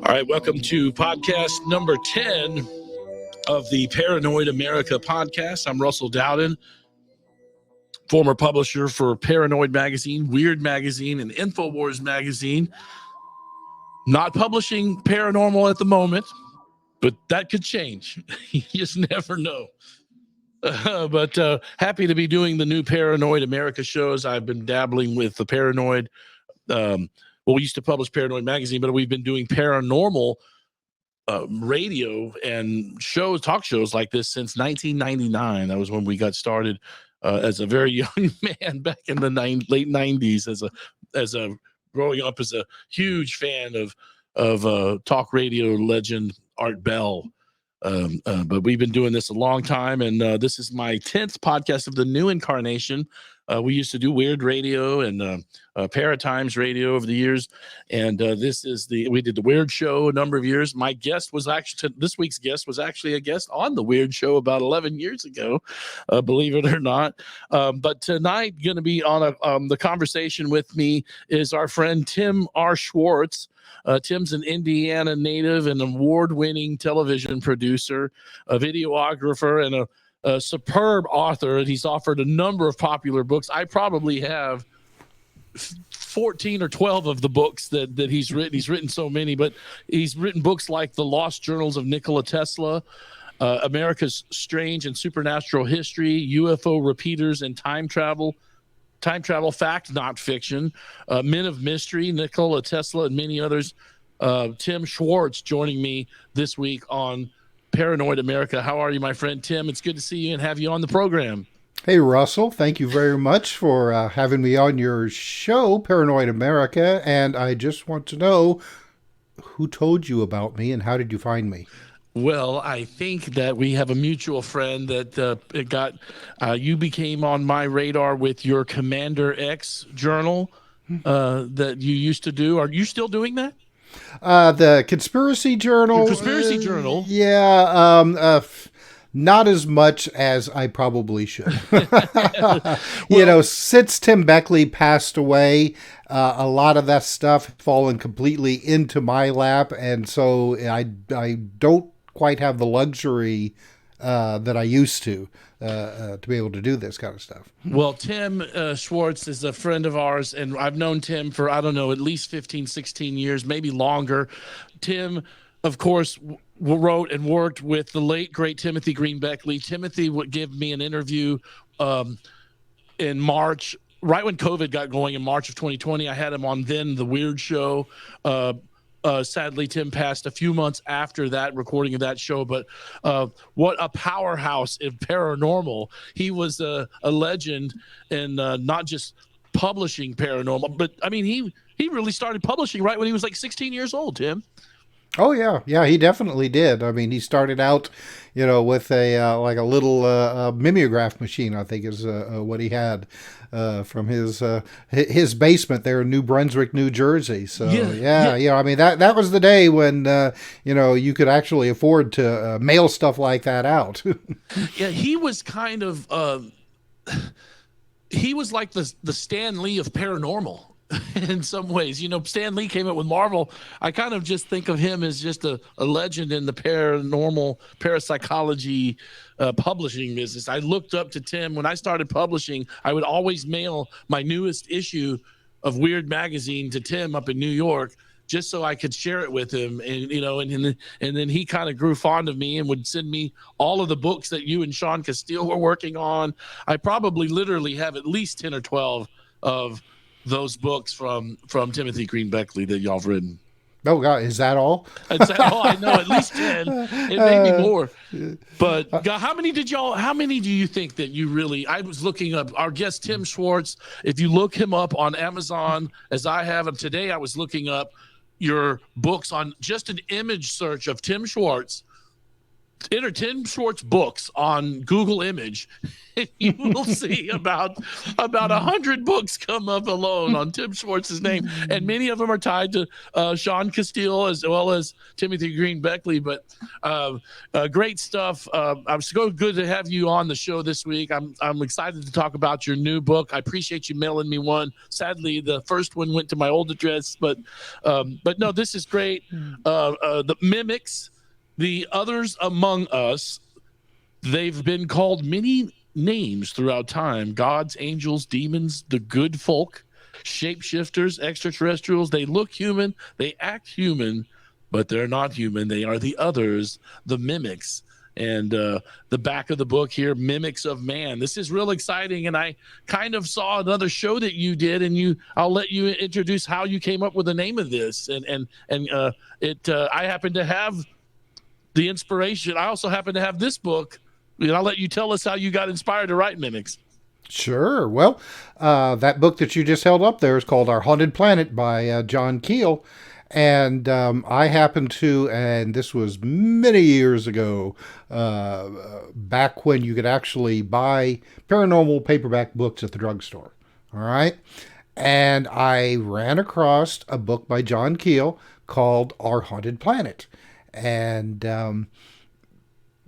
All right, welcome to podcast number 10 of the Paranoid America podcast. I'm Russell Dowden, former publisher for Paranoid Magazine, Weird Magazine, and InfoWars Magazine. Not publishing paranormal at the moment, but that could change. You just never know. But happy to be doing the new Paranoid America shows. I've been dabbling with the Paranoid. We used to publish Paranoid Magazine, but we've been doing paranormal radio and talk shows like this since 1999. That was when we got started as a very young man back in the late 90s as a growing up as a huge fan of talk radio legend Art Bell. But we've been doing this a long time, and this is my 10th podcast of the new incarnation. We used to do weird radio and Paratimes radio over the years, and we did the Weird Show a number of years. My guest was this week's guest was actually a guest on the Weird Show about 11 years ago, believe it or not. But tonight, going to be on the conversation with me is our friend Tim R. Swartz. Tim's an Indiana native and award-winning television producer, a videographer, and a superb author. And he's authored a number of popular books. I probably have 14 or 12 of the books that he's written. He's written so many, but he's written books like The Lost Journals of Nikola Tesla, America's Strange and Supernatural History, UFO Repeaters and Time Travel Fact, Not Fiction, Men of Mystery, Nikola Tesla, and many others. Tim Swartz joining me this week on Paranoid America. How are you, my friend Tim? It's good to see you and have you on the program. Hey, Russell. Thank you very much for having me on your show, Paranoid America. And I just want to know, who told you about me and how did you find me? Well, I think that we have a mutual friend that you became on my radar with your Commander X journal that you used to do. Are you still doing that? The Conspiracy Journal. Journal. Yeah. Not as much as I probably should. Since Tim Beckley passed away, a lot of that stuff fallen completely into my lap. And so I don't quite have the luxury that I used to be able to do this kind of stuff. Well, Tim Swartz is a friend of ours, and I've known Tim for, I don't know, at least 15, 16 years, maybe longer. Tim, of course, wrote and worked with the late, great Timothy Green Beckley. Timothy would give me an interview in March, right when COVID got going in March of 2020. I had him on then The Weird Show. Sadly, Tim passed a few months after that recording of that show, but what a powerhouse in paranormal. He was a legend in not just publishing paranormal, but I mean, he really started publishing right when he was like 16 years old, Tim. Oh yeah, he definitely did. I mean, he started out, with a little mimeograph machine. I think is what he had from his basement there in New Brunswick, New Jersey. So yeah. I mean that was the day when you could actually afford to mail stuff like that out. Yeah, he was kind of he was like the Stan Lee of paranormal. In some ways, Stan Lee came up with Marvel. I kind of just think of him as just a legend in the paranormal parapsychology publishing business. I looked up to Tim when I started publishing. I would always mail my newest issue of Weird Magazine to Tim up in New York, just so I could share it with him. And and then he kind of grew fond of me and would send me all of the books that you and Sean Castile were working on. I probably literally have at least 10 or 12 of those books from Timothy Green Beckley that y'all have written. Oh God, is that all? I know, at least 10. It may be more. But God, how many do you think that you really, I was looking up our guest, Tim Swartz. If you look him up on Amazon, as I have him today, I was looking up your books on just an image search of Tim Swartz. enter Tim Swartz books on Google Image, and you will see about 100 books come up alone on Tim Swartz's name, and many of them are tied to Sean Castile as well as Timothy Green Beckley. But great stuff. I'm so good to have you on the show this week. I'm excited to talk about your new book. I appreciate you mailing me one. Sadly, the first one went to my old address, but no, this is great. The mimics. The others among us, they've been called many names throughout time: gods, angels, demons, the good folk, shapeshifters, extraterrestrials. They look human, they act human, but they're not human. They are the others, the mimics. And the back of the book here, Mimics of Man. This is real exciting, and I kind of saw another show that you did, and I'll let you introduce how you came up with the name of this. I happen to have the inspiration. I also happen to have this book, and I'll let you tell us how you got inspired to write Mimics. Sure. Well, that book that you just held up there is called Our Haunted Planet by John Keel. And I happened to, and this was many years ago, back when you could actually buy paranormal paperback books at the drugstore. All right. And I ran across a book by John Keel called Our Haunted Planet. And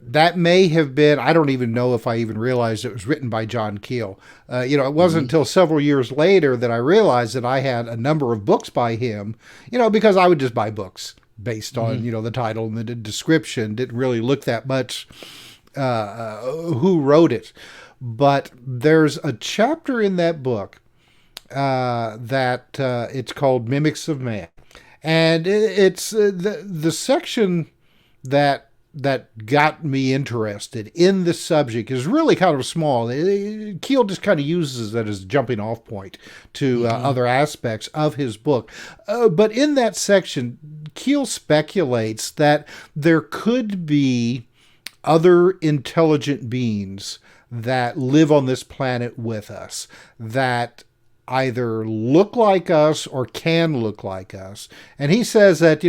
that may have been, I don't even know if I even realized it was written by John Keel. It wasn't until several years later that I realized that I had a number of books by him, because I would just buy books based on, the title and the description. Didn't really look that much who wrote it. But there's a chapter in that book that it's called Mimics of Man. And it's the section that got me interested in the subject is really kind of small. Keel just kind of uses that as a jumping off point to other aspects of his book. But in that section, Keel speculates that there could be other intelligent beings that live on this planet with us, that either look like us or can look like us. And he says that,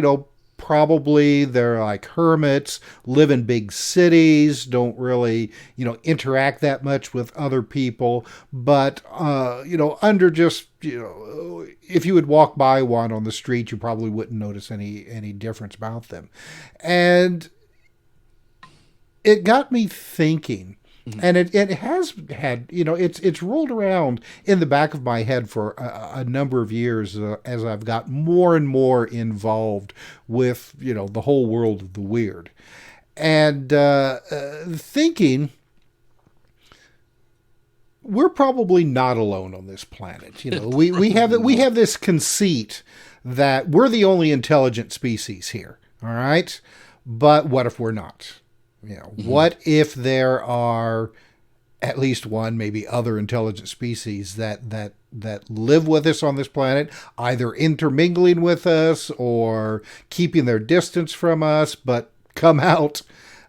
probably they're like hermits, live in big cities, don't really, interact that much with other people. But, under just, if you would walk by one on the street, you probably wouldn't notice any difference about them. And it got me thinking. And it has had, it's rolled around in the back of my head for a number of years as I've got more and more involved with, the whole world of the weird. And thinking, we're probably not alone on this planet. We have this conceit that we're the only intelligent species here. All right. But what if we're not? What if there are at least one, maybe other intelligent species that live with us on this planet, either intermingling with us or keeping their distance from us, but come out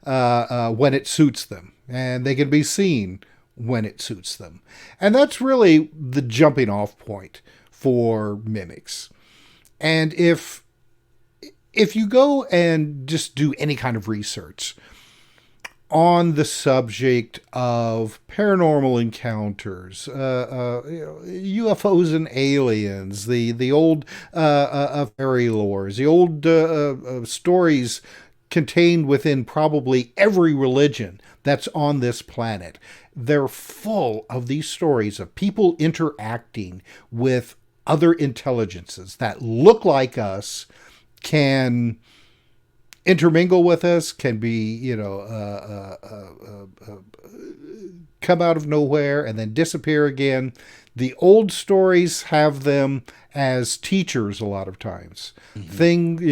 when it suits them, and they can be seen when it suits them. And that's really the jumping off point for mimics. And if you go and just do any kind of research on the subject of paranormal encounters, UFOs and aliens, the old fairy lores, the old stories contained within probably every religion that's on this planet, they're full of these stories of people interacting with other intelligences that look like us, can intermingle with us, can be, come out of nowhere and then disappear again. The old stories have them as teachers a lot of times. Beings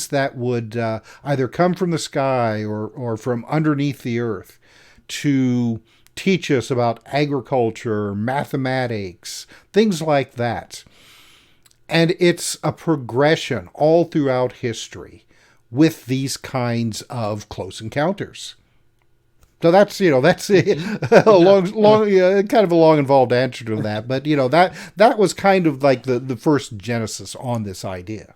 that would either come from the sky or from underneath the earth to teach us about agriculture, mathematics, things like that. And it's a progression all throughout history with these kinds of close encounters. So that's a kind of a long involved answer to that. But, that was kind of like the first genesis on this idea.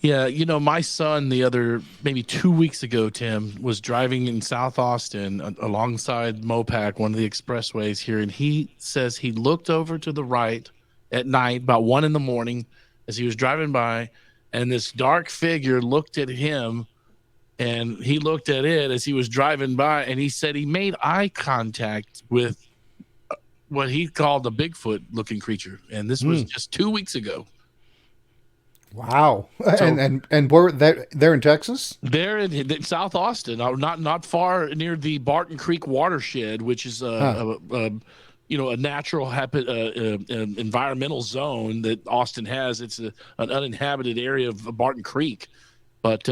Yeah, my son maybe 2 weeks ago, Tim, was driving in South Austin alongside Mopac, one of the expressways here, and he says he looked over to the right at night, about 1 a.m, as he was driving by, and this dark figure looked at him, and he looked at it as he was driving by, and he said he made eye contact with what he called a Bigfoot-looking creature, and this was just 2 weeks ago. Wow. So And where they're in Texas? they're in South Austin, not far near the Barton Creek watershed, which is Huh. a natural environmental zone that Austin has. It's an uninhabited area of Barton Creek, but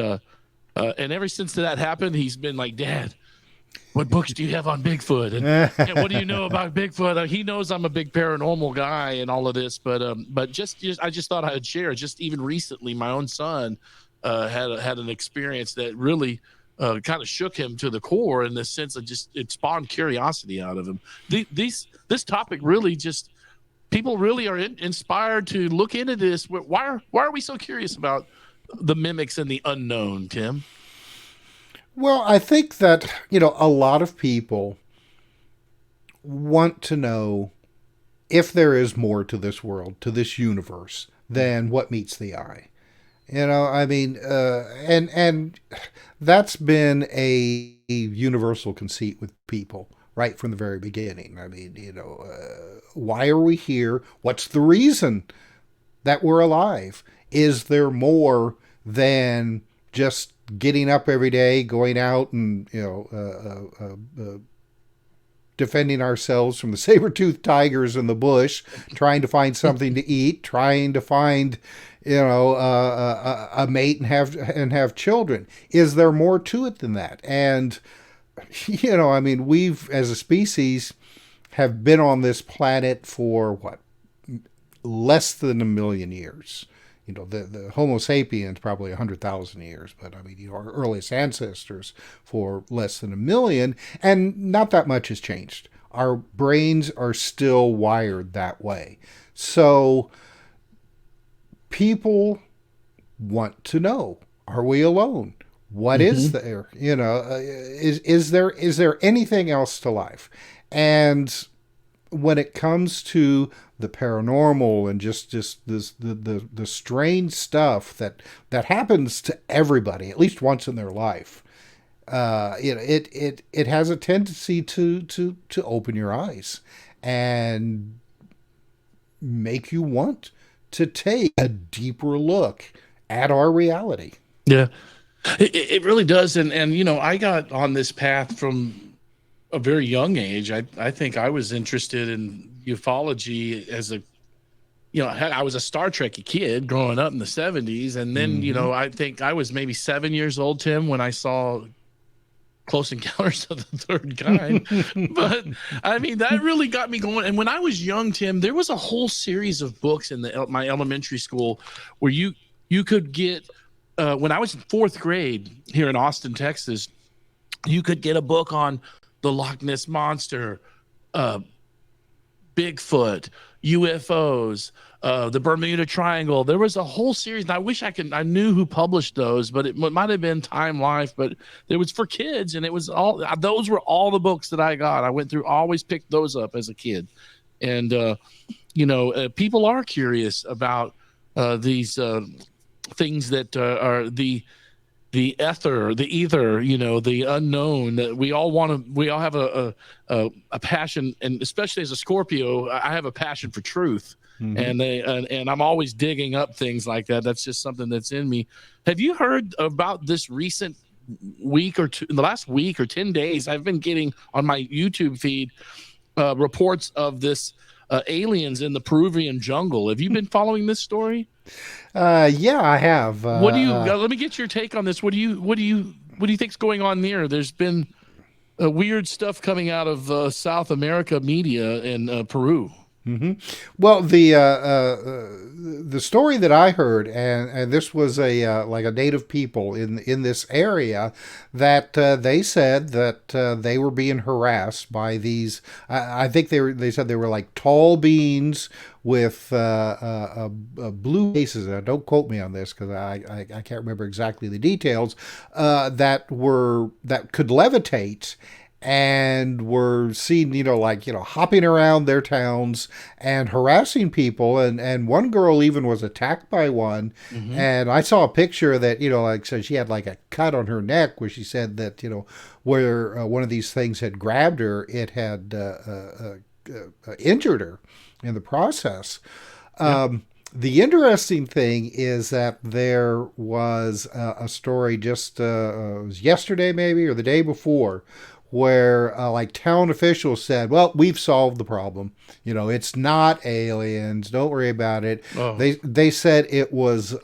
and ever since that happened, he's been like, Dad, what books do you have on Bigfoot? And what do you know about Bigfoot? He knows I'm a big paranormal guy and all of this, but I just thought I'd share. Just even recently, my own son had an experience that really kind of shook him to the core, in the sense of it spawned curiosity out of him. This topic really just, people really are inspired to look into this. Why are we so curious about the mimics and the unknown, Tim? Well, I think that, a lot of people want to know if there is more to this world, to this universe, than what meets the eye. I mean, and that's been a universal conceit with people right from the very beginning. I mean, why are we here? What's the reason that we're alive? Is there more than just getting up every day, going out and defending ourselves from the saber-toothed tigers in the bush, trying to find something to eat, trying to find a mate and have children? Is there more to it than that? And I mean, we've, as a species, have been on this planet for what, less than 1 million years. The Homo sapiens probably 100,000 years, but I mean, our earliest ancestors for less than 1 million, and not that much has changed. Our brains are still wired that way. So people want to know, are we alone? What is there? Is there anything else to life? And when it comes to the paranormal and just this the strange stuff that happens to everybody at least once in their life, it has a tendency to open your eyes and make you want to take a deeper look at our reality. Yeah, it really does. And I got on this path from a very young age. I think I was interested in ufology as I was a Star Trek kid growing up in the 70s. And then, I think I was maybe 7 years old, Tim, when I saw Close Encounters of the Third Kind. But I mean, that really got me going. And when I was young, Tim, there was a whole series of books in my elementary school where you could get, when I was in fourth grade here in Austin, Texas, you could get a book on the Loch Ness Monster, Bigfoot, UFOs, the Bermuda Triangle. There was a whole series, and I wish I knew who published those, but it might have been Time Life, but it was for kids, and those were all the books that I got. I went through, always picked those up as a kid. And, people are curious about these things that are the ether, the ether, the unknown. That we all have a passion, and especially as a Scorpio, I have a passion for truth. And I'm always digging up things like that. That's just something that's in me. Have you heard about this recent week or two, in the last week or 10 days, I've been getting on my YouTube feed reports of this aliens in the Peruvian jungle. Have you been following this story? Yeah, I have. What do you? Let me get your take on this. What do you think's going on there? There's been weird stuff coming out of South America media in Peru. Hmm. Well, the story that I heard, and this was a like a native people in this area, that they said that they were being harassed by these. I think they said they were like tall beings with blue faces. Don't quote me on this because I can't remember exactly the details. That could levitate and were seen, like, hopping around their towns and harassing people. And one girl even was attacked by one. Mm-hmm. And I saw a picture that, like, so she had like a cut on her neck where she said that, where one of these things had grabbed her, it had injured her in the process. Yeah. The interesting thing is that there was a story just it was yesterday maybe or the day before where like town officials said, well, we've solved the problem. It's not aliens. Don't worry about it. Oh. They said it was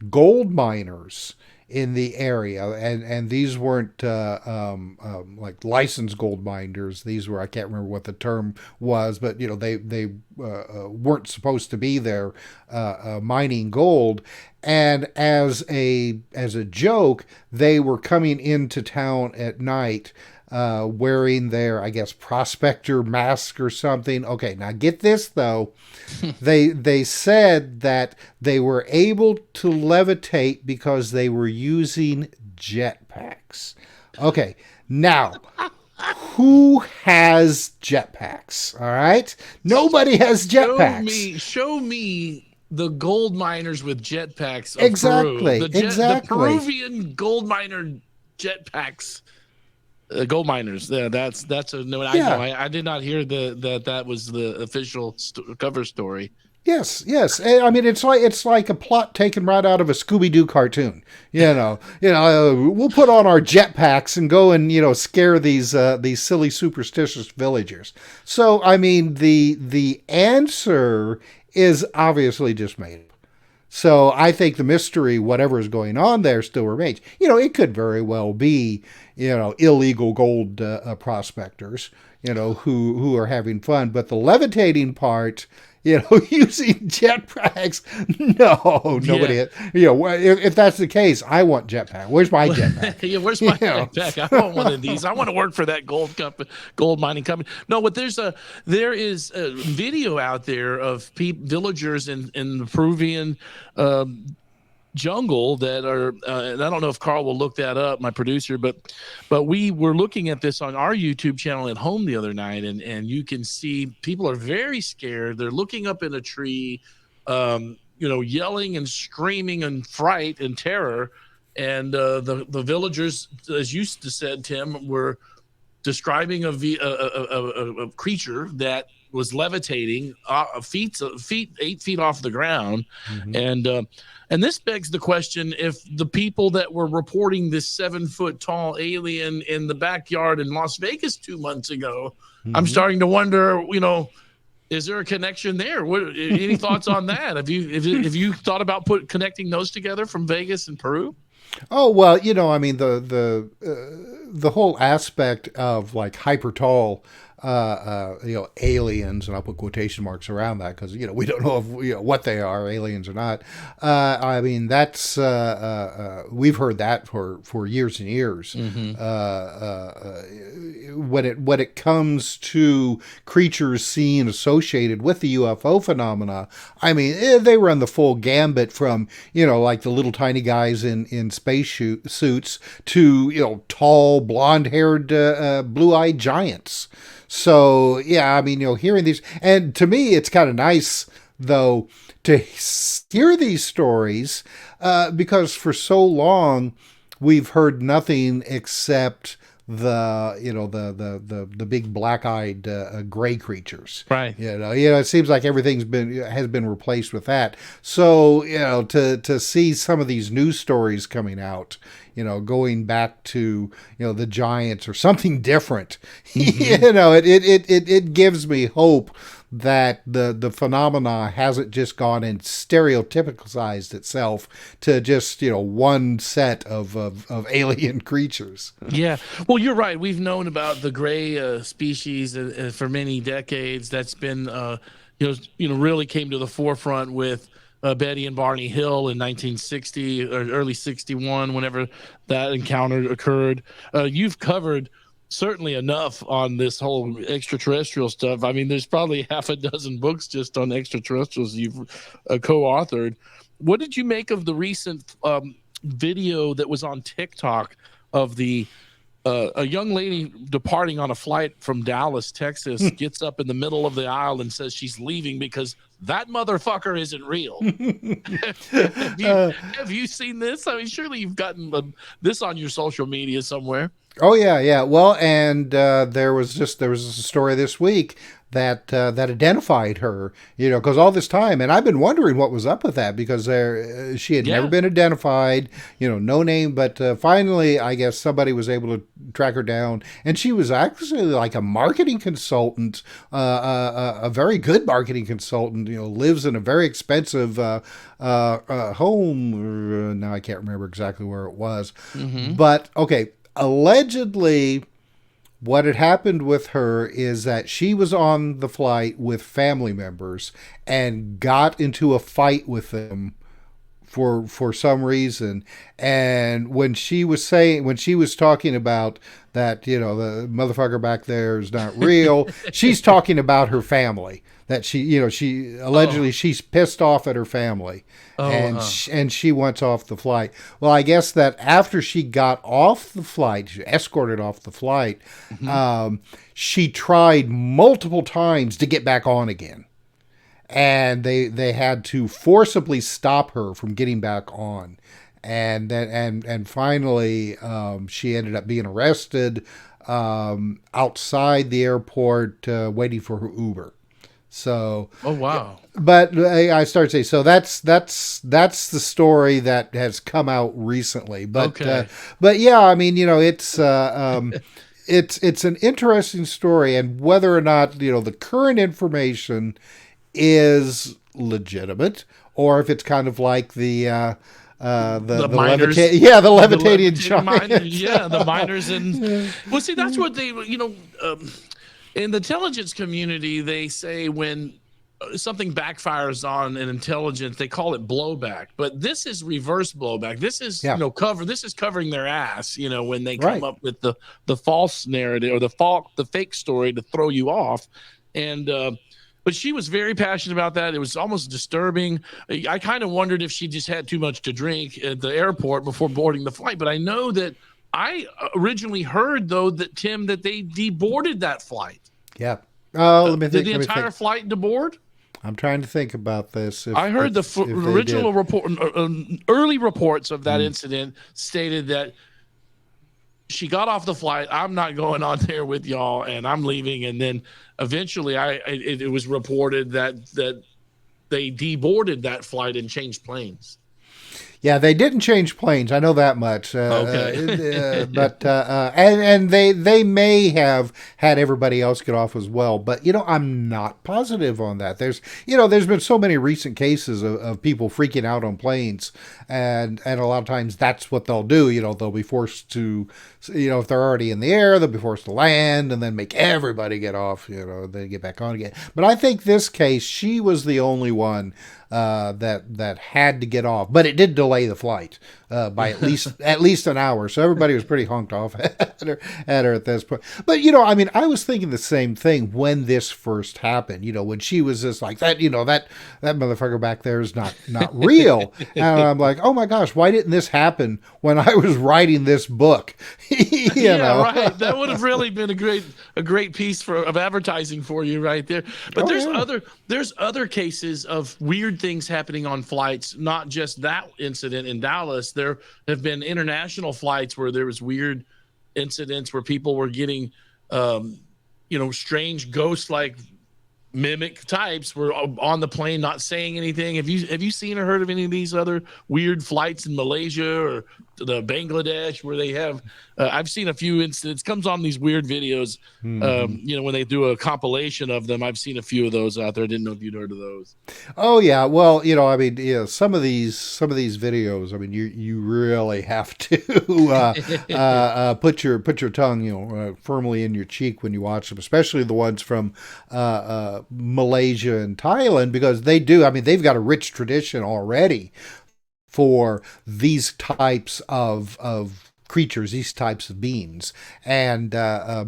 gold miners in the area, and these weren't like licensed gold miners. These were, I can't remember what the term was, but they weren't supposed to be there mining gold. And as a joke, they were coming into town at night wearing their, I guess, prospector mask or something. Okay, now get this though. They said that they were able to levitate because they were using jetpacks. Okay, now who has jetpacks? All right, nobody has jetpacks. Show me the gold miners with jetpacks of Exactly, Peru. The Peruvian gold miner jetpacks. Gold miners. Yeah, that's a no. Yeah. I did not hear that was the official cover story. Yes, yes. I mean, it's like a plot taken right out of a Scooby-Doo cartoon. We'll put on our jetpacks and go and scare these silly superstitious villagers. So, I mean, the answer is obviously just made up. So I think the mystery, whatever is going on there, still remains. It could very well be, illegal gold prospectors, who are having fun. But the levitating part, using jetpacks, no, nobody. Yeah. If that's the case, I want jetpack. Where's my jetpack? Yeah, where's my jetpack? I want one of these. I want to work for that gold mining company. No, but there is a video out there of villagers in the Peruvian jungle that are and I don't know if Carl will look that up, my producer, but we were looking at this on our YouTube channel at home the other night, and you can see people are very scared. They're looking up in a tree, yelling and screaming in fright and terror, and the villagers, as you said, Tim, were describing a creature that was levitating 8 feet off the ground. Mm-hmm. And this begs the question, if the people that were reporting this 7-foot tall alien in the backyard in Las Vegas 2 months ago, mm-hmm. I'm starting to wonder, is there a connection there? Any thoughts on that? Have you thought about connecting those together from Vegas and Peru? Oh, well, I mean, the whole aspect of like hyper tall aliens, and I'll put quotation marks around that because we don't know if what they are, aliens or not. I mean, that's we've heard that for years and years. Mm-hmm. When it comes to creatures seen associated with the UFO phenomena, I mean, they run the full gambit from like the little tiny guys in space suits to tall blonde-haired blue-eyed giants. So, yeah, I mean, hearing these, and to me, it's kind of nice, though, to hear these stories, because for so long, we've heard nothing except the big black-eyed gray creatures. Right. It seems like everything's has been replaced with that. So, to see some of these news stories coming out, going back to, the giants or something different, mm-hmm. It gives me hope that the phenomena hasn't just gone and stereotypicalized itself to just one set of alien creatures. Yeah. Well, you're right. We've known about the gray species for many decades. That's been, really came to the forefront with Betty and Barney Hill in 1960 or early 61, whenever that encounter occurred. You've covered certainly enough on this whole extraterrestrial stuff. I mean, there's probably half a dozen books just on extraterrestrials you've co-authored. What did you make of the recent video that was on TikTok of a young lady departing on a flight from Dallas, Texas, gets up in the middle of the aisle and says she's leaving because that motherfucker isn't real? Have you seen this? I mean, surely you've gotten this on your social media somewhere. Oh yeah, yeah. Well, and there was a story this week that that identified her. Because all this time, and I've been wondering what was up with that because she had never been identified. No name, but finally, I guess somebody was able to track her down, and she was actually like a marketing consultant, a very good marketing consultant. Lives in a very expensive home. Now I can't remember exactly where it was, but okay. Allegedly, what had happened with her is that she was on the flight with family members and got into a fight with them for some reason. And when she was talking about that, the motherfucker back there is not real, she's talking about her family. That she allegedly she's pissed off at her family, and she went off the flight. Well, I guess that after she got off the flight, she escorted off the flight, she tried multiple times to get back on again, and they had to forcibly stop her from getting back on, and then and finally she ended up being arrested outside the airport waiting for her Uber. So, oh wow! But I started to say, so that's the story that has come out recently. But but yeah, I mean, it's an interesting story, and whether or not the current information is legitimate, or if it's kind of like the miners, the levitating giant. The miners, and well, see, that's what they in the intelligence community, they say when something backfires on an intelligence, they call it blowback. But this is reverse blowback. This is This is covering their ass. When they come up with the false narrative or the fake story to throw you off. And but she was very passionate about that. It was almost disturbing. I kind of wondered if she just had too much to drink at the airport before boarding the flight. But I know that I originally heard, though, that they deboarded that flight. Yeah. Oh, let me think. Did the entire flight deboard? I'm trying to think about this. I heard the original report, early reports of that incident stated that she got off the flight. I'm not going on there with y'all, and I'm leaving. And then eventually, it was reported that they deboarded that flight and changed planes. Yeah, they didn't change planes. I know that much. Okay. But and they may have had everybody else get off as well. But I'm not positive on that. There's been so many recent cases of people freaking out on planes, and a lot of times that's what they'll do. They'll be forced to, if they're already in the air, they'll be forced to land and then make everybody get off. Then get back on again. But I think this case, she was the only one that had to get off, but it did delay the flight by at least an hour. So everybody was pretty honked off at her at this point. But I was thinking the same thing when this first happened. When she was just like that, that motherfucker back there is not real. And I'm like, oh my gosh, why didn't this happen when I was writing this book? Right. That would have really been a great piece of advertising for you right there. But there's other cases of weird things happening on flights, not just that incident in Dallas. There have been international flights where there was weird incidents where people were getting strange ghost-like mimic types were on the plane not saying anything. Have you seen or heard of any of these other weird flights in Malaysia or the Bangladesh where they have I've seen a few incidents, comes on these weird videos, when they do a compilation of them. I've seen a few of those out there. I didn't know if you'd heard of those. Oh yeah, well, I mean, some of these videos, I mean, you really have to put your tongue, firmly in your cheek when you watch them, especially the ones from Malaysia and Thailand, because they've got a rich tradition already for these types of creatures, these types of beings, and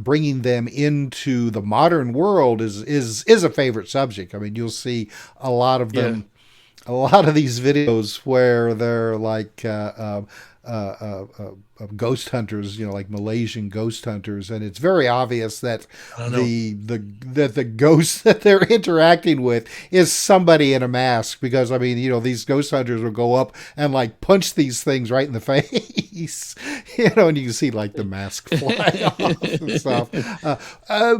bringing them into the modern world is a favorite subject. I mean, you'll see a lot of them, a lot of these videos where they're like ghost hunters, like Malaysian ghost hunters, and it's very obvious that the ghost that they're interacting with is somebody in a mask, because I mean, these ghost hunters will go up and like punch these things right in the face, and you can see like the mask fly off and stuff.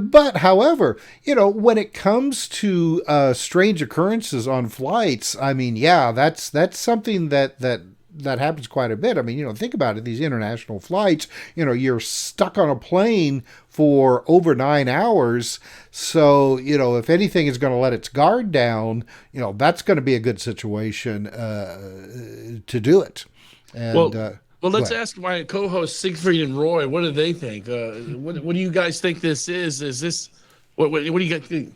But however, when it comes to strange occurrences on flights, I mean, yeah, that's something that happens quite a bit. I mean, think about it. These international flights, you're stuck on a plane for over 9 hours. So, if anything is going to let its guard down, that's going to be a good situation to do it. And, well, let's ask my co-hosts Siegfried and Roy. What do they think? What do you guys think this is? Is this what do you guys think?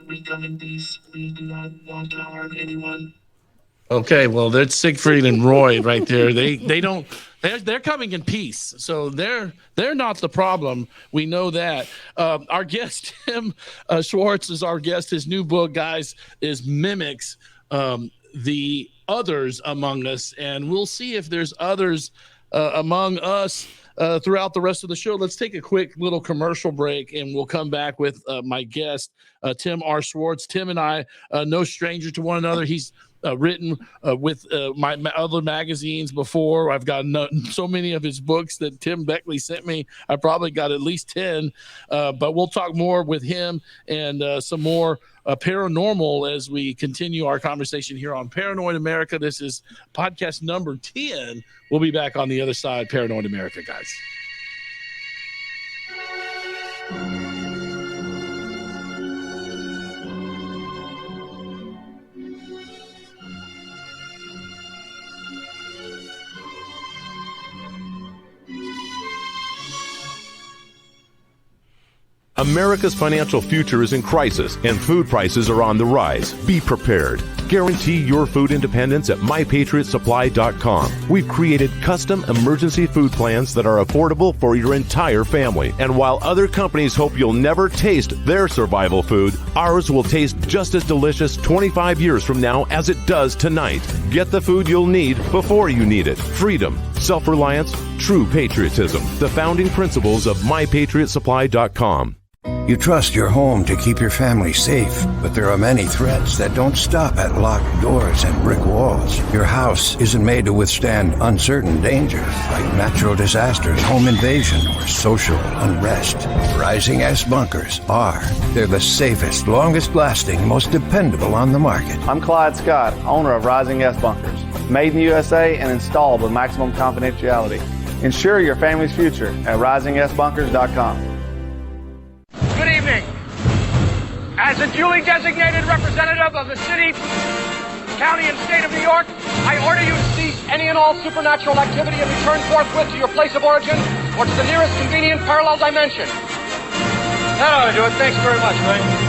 We come in peace. We do not want to harm anyone. Okay, well, that's Siegfried and Roy right there. They're coming in peace, so they're not the problem. We know that. Our guest Tim Swartz is our guest. His new book, guys, is Mimics, the Others Among Us, and we'll see if there's others among us throughout the rest of the show. Let's take a quick little commercial break, and we'll come back with my guest, Tim R. Swartz. Tim and I, no stranger to one another. He's written with my other magazines before. I've got so many of his books that Tim Beckley sent me. I probably got at least 10, but we'll talk more with him and some more paranormal as we continue our conversation here on Paranoid America. This is podcast number 10. We'll be back on the other side. Paranoid America, guys. America's financial future is in crisis, and food prices are on the rise. Be prepared. Guarantee your food independence at MyPatriotSupply.com. We've created custom emergency food plans that are affordable for your entire family. And while other companies hope you'll never taste their survival food, ours will taste just as delicious 25 years from now as it does tonight. Get the food you'll need before you need it. Freedom, self-reliance, true patriotism. The founding principles of MyPatriotSupply.com. You trust your home to keep your family safe, but there are many threats that don't stop at locked doors and brick walls. Your house isn't made to withstand uncertain dangers like natural disasters, home invasion, or social unrest. Rising S Bunkers are. They're the safest, longest-lasting, most dependable on the market. I'm Clyde Scott, owner of Rising S Bunkers, made in the USA and installed with maximum confidentiality. Ensure your family's future at RisingSBunkers.com. Good evening. As a duly designated representative of the city, county, and state of New York, I order you to cease any and all supernatural activity and return forthwith to your place of origin or to the nearest convenient parallel dimension. That ought to do it. Thanks very much, Ray.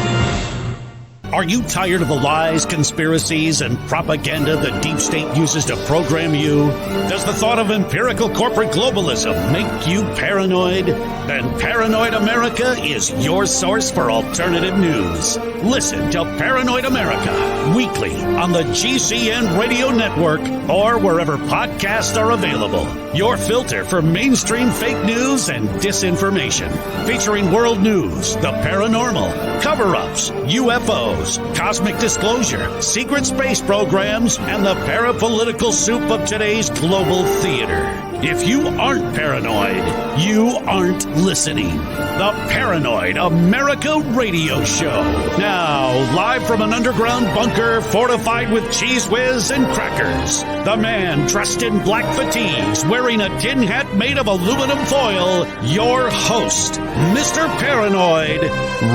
Are you tired of the lies, conspiracies, and propaganda the deep state uses to program you? Does the thought of empirical corporate globalism make you paranoid? Then Paranoid America is your source for alternative news. Listen to Paranoid America weekly on the GCN Radio Network or wherever podcasts are available. Your filter for mainstream fake news and disinformation. Featuring world news, the paranormal, cover-ups, UFOs, cosmic disclosure, secret space programs, and the parapolitical soup of today's global theater. If you aren't paranoid, you aren't listening. The Paranoid America Radio Show. Now, live from an underground bunker fortified with Cheese Whiz and crackers. The man dressed in black fatigues, wearing a tin hat made of aluminum foil. Your host, Mr. Paranoid,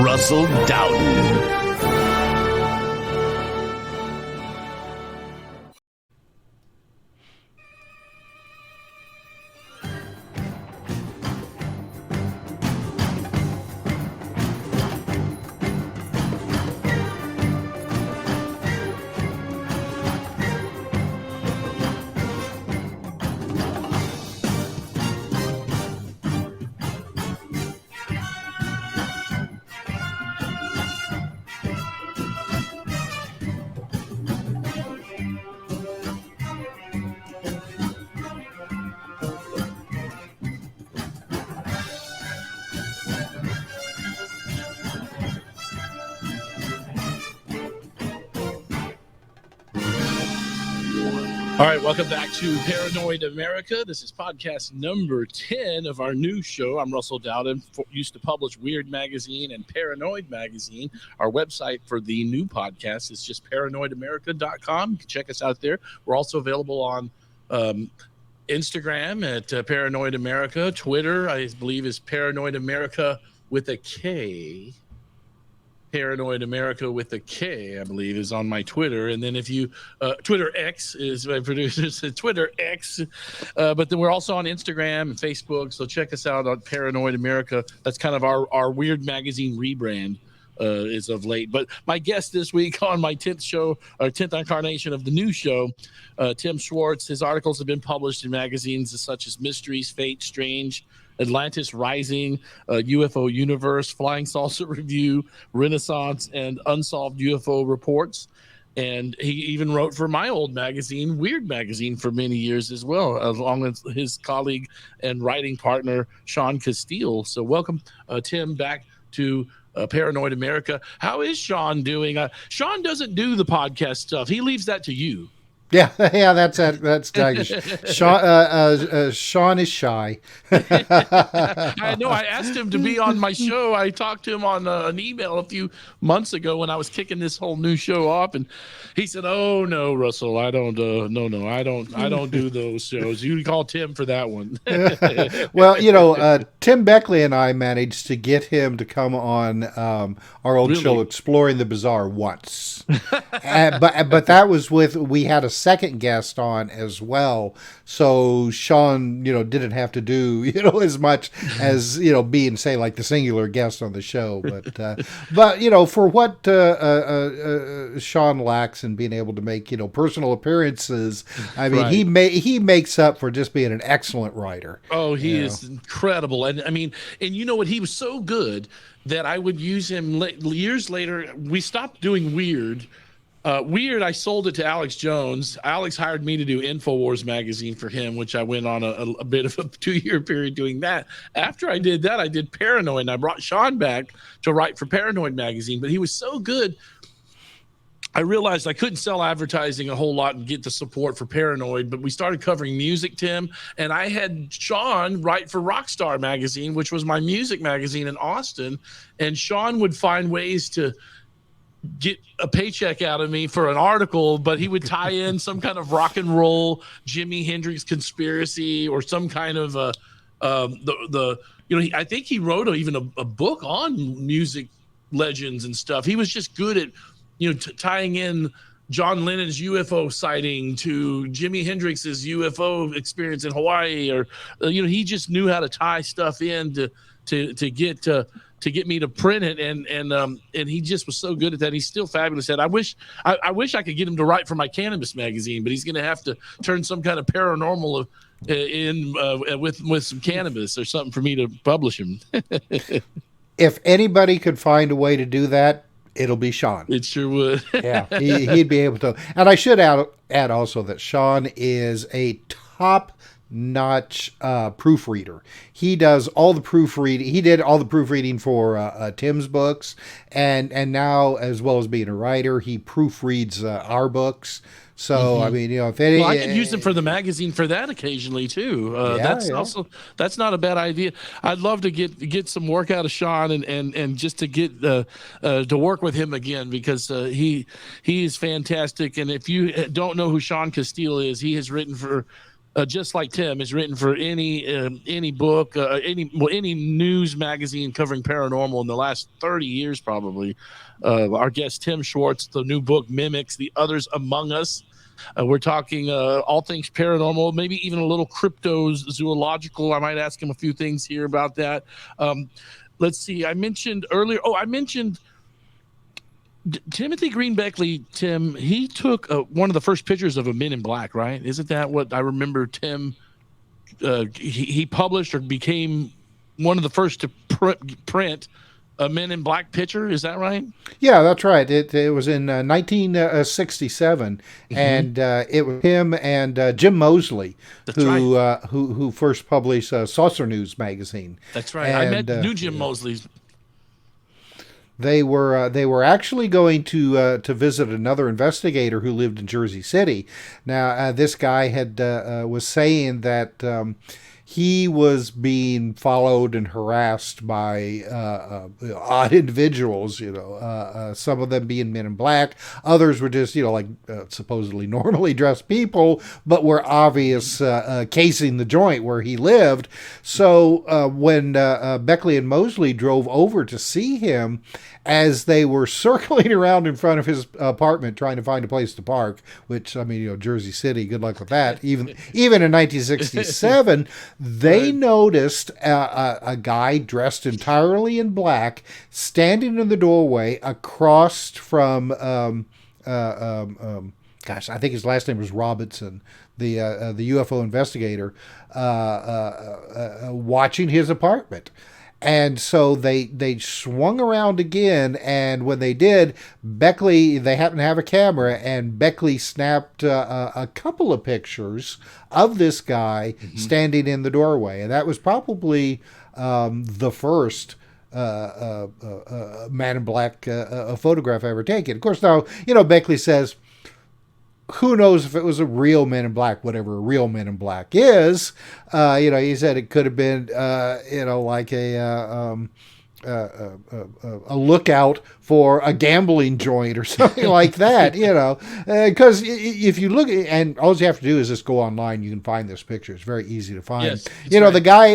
Russell Dowden. All right, welcome back to Paranoid America. This is podcast number 10 of our new show. I'm Russell Dowden, used to publish Weird Magazine and Paranoid Magazine. Our website for the new podcast is just paranoidamerica.com. You can check us out there. We're also available on Instagram at Paranoid America. Twitter, I believe, is Paranoid America with a K. Paranoid America with a K, I believe, is on my Twitter. And then if you Twitter X is my producer's Twitter X, but then we're also on Instagram and Facebook, so check us out on Paranoid America. That's kind of our Weird Magazine rebrand is of late. But my guest this week on my 10th show, or 10th incarnation of the new show, Tim Swartz. His articles have been published in magazines such as Mysteries, Fate, Strange, Atlantis Rising, UFO Universe, Flying Saucer Review, Renaissance, and Unsolved UFO Reports. And he even wrote for my old magazine, Weird Magazine, for many years as well, along with his colleague and writing partner, Sean Castile. So welcome, Tim, back to Paranoid America. How is Sean doing? Sean doesn't do the podcast stuff. He leaves that to you. Yeah, that's Sean is shy. I know. I asked him to be on my show. I talked to him on an email a few months ago when I was kicking this whole new show off, and he said, "Oh no, Russell, I don't. I don't do those shows. You call Tim for that one." Well, Tim Beckley and I managed to get him to come on our old show, Exploring the Bizarre, once, but that was we had a second guest on as well, so Sean didn't have to do as much as being, say, like the singular guest on the show, but for what Sean lacks in being able to make personal appearances, I mean, right. he makes up for just being an excellent writer. Oh, he is incredible. And I mean, and you know what, he was so good that I would use him years later. We stopped doing Weird. I sold it to Alex Jones. Alex hired me to do InfoWars magazine for him, which I went on a bit of a 2-year period doing that. After I did that, I did Paranoid, and I brought Sean back to write for Paranoid magazine. But he was so good, I realized I couldn't sell advertising a whole lot and get the support for Paranoid, but we started covering music, Tim, and I had Sean write for Rockstar magazine, which was my music magazine in Austin, and Sean would find ways to get a paycheck out of me for an article, but he would tie in some kind of rock and roll Jimi Hendrix conspiracy or some kind of I think he wrote even a book on music legends and stuff. He was just good at tying in John Lennon's UFO sighting to Jimi Hendrix's UFO experience in Hawaii, or he just knew how to tie stuff in to get me to print it, and he just was so good at that. He's still fabulous at it. I wish I could get him to write for my cannabis magazine, but he's going to have to turn some kind of paranormal in with some cannabis or something for me to publish him. If anybody could find a way to do that, it'll be Sean. It sure would. Yeah, he'd be able to. And I should add also that Sean is a top notch proofreader. He does all the proofreading. He did all the proofreading for Tim's books, and now, as well as being a writer, he proofreads our books. So I mean, if any, Well, I could use them for the magazine for that occasionally too. That's not a bad idea. I'd love to get some work out of Sean and just to get to work with him again, because he is fantastic. And if you don't know who Sean Castile is, he has written for. Just like Tim has written for any book, any news magazine covering paranormal in the last 30 years, probably. Our guest Tim Swartz, the new book Mimics, The Others Among Us. We're talking all things paranormal, maybe even a little cryptozoological. I might ask him a few things here about that. Let's see. I mentioned earlier. I mentioned Timothy Green Beckley. Tim, he took one of the first pictures of a Men in Black, right? Isn't that what I remember? Tim, he published or became one of the first to print a Men in Black picture. Is that right? Yeah, that's right. It was in 1967, and it was him and Jim Mosley who first published Saucer News magazine. That's right. And, I knew Jim Mosley. They were actually going to visit another investigator who lived in Jersey City. Now, this guy was saying that he was being followed and harassed by odd individuals. Some of them being Men in Black, others were just supposedly normally dressed people, but were obvious casing the joint where he lived. So when Beckley and Mosley drove over to see him, as they were circling around in front of his apartment trying to find a place to park, which, I mean, Jersey City, good luck with that. Even in 1967, they noticed a guy dressed entirely in black standing in the doorway across from, gosh, I think his last name was Robinson, the UFO investigator, watching his apartment. And so they swung around again, and when they did, they happened to have a camera, and Beckley snapped a couple of pictures of this guy standing in the doorway, and that was probably the first Man in Black photograph ever taken. Of course, now Beckley says, who knows if it was a real Men in Black, whatever a real Men in Black is. He said it could have been, like a lookout for a gambling joint or something like that, because if you look, and all you have to do is just go online, you can find this picture. It's very easy to find. Yes, right.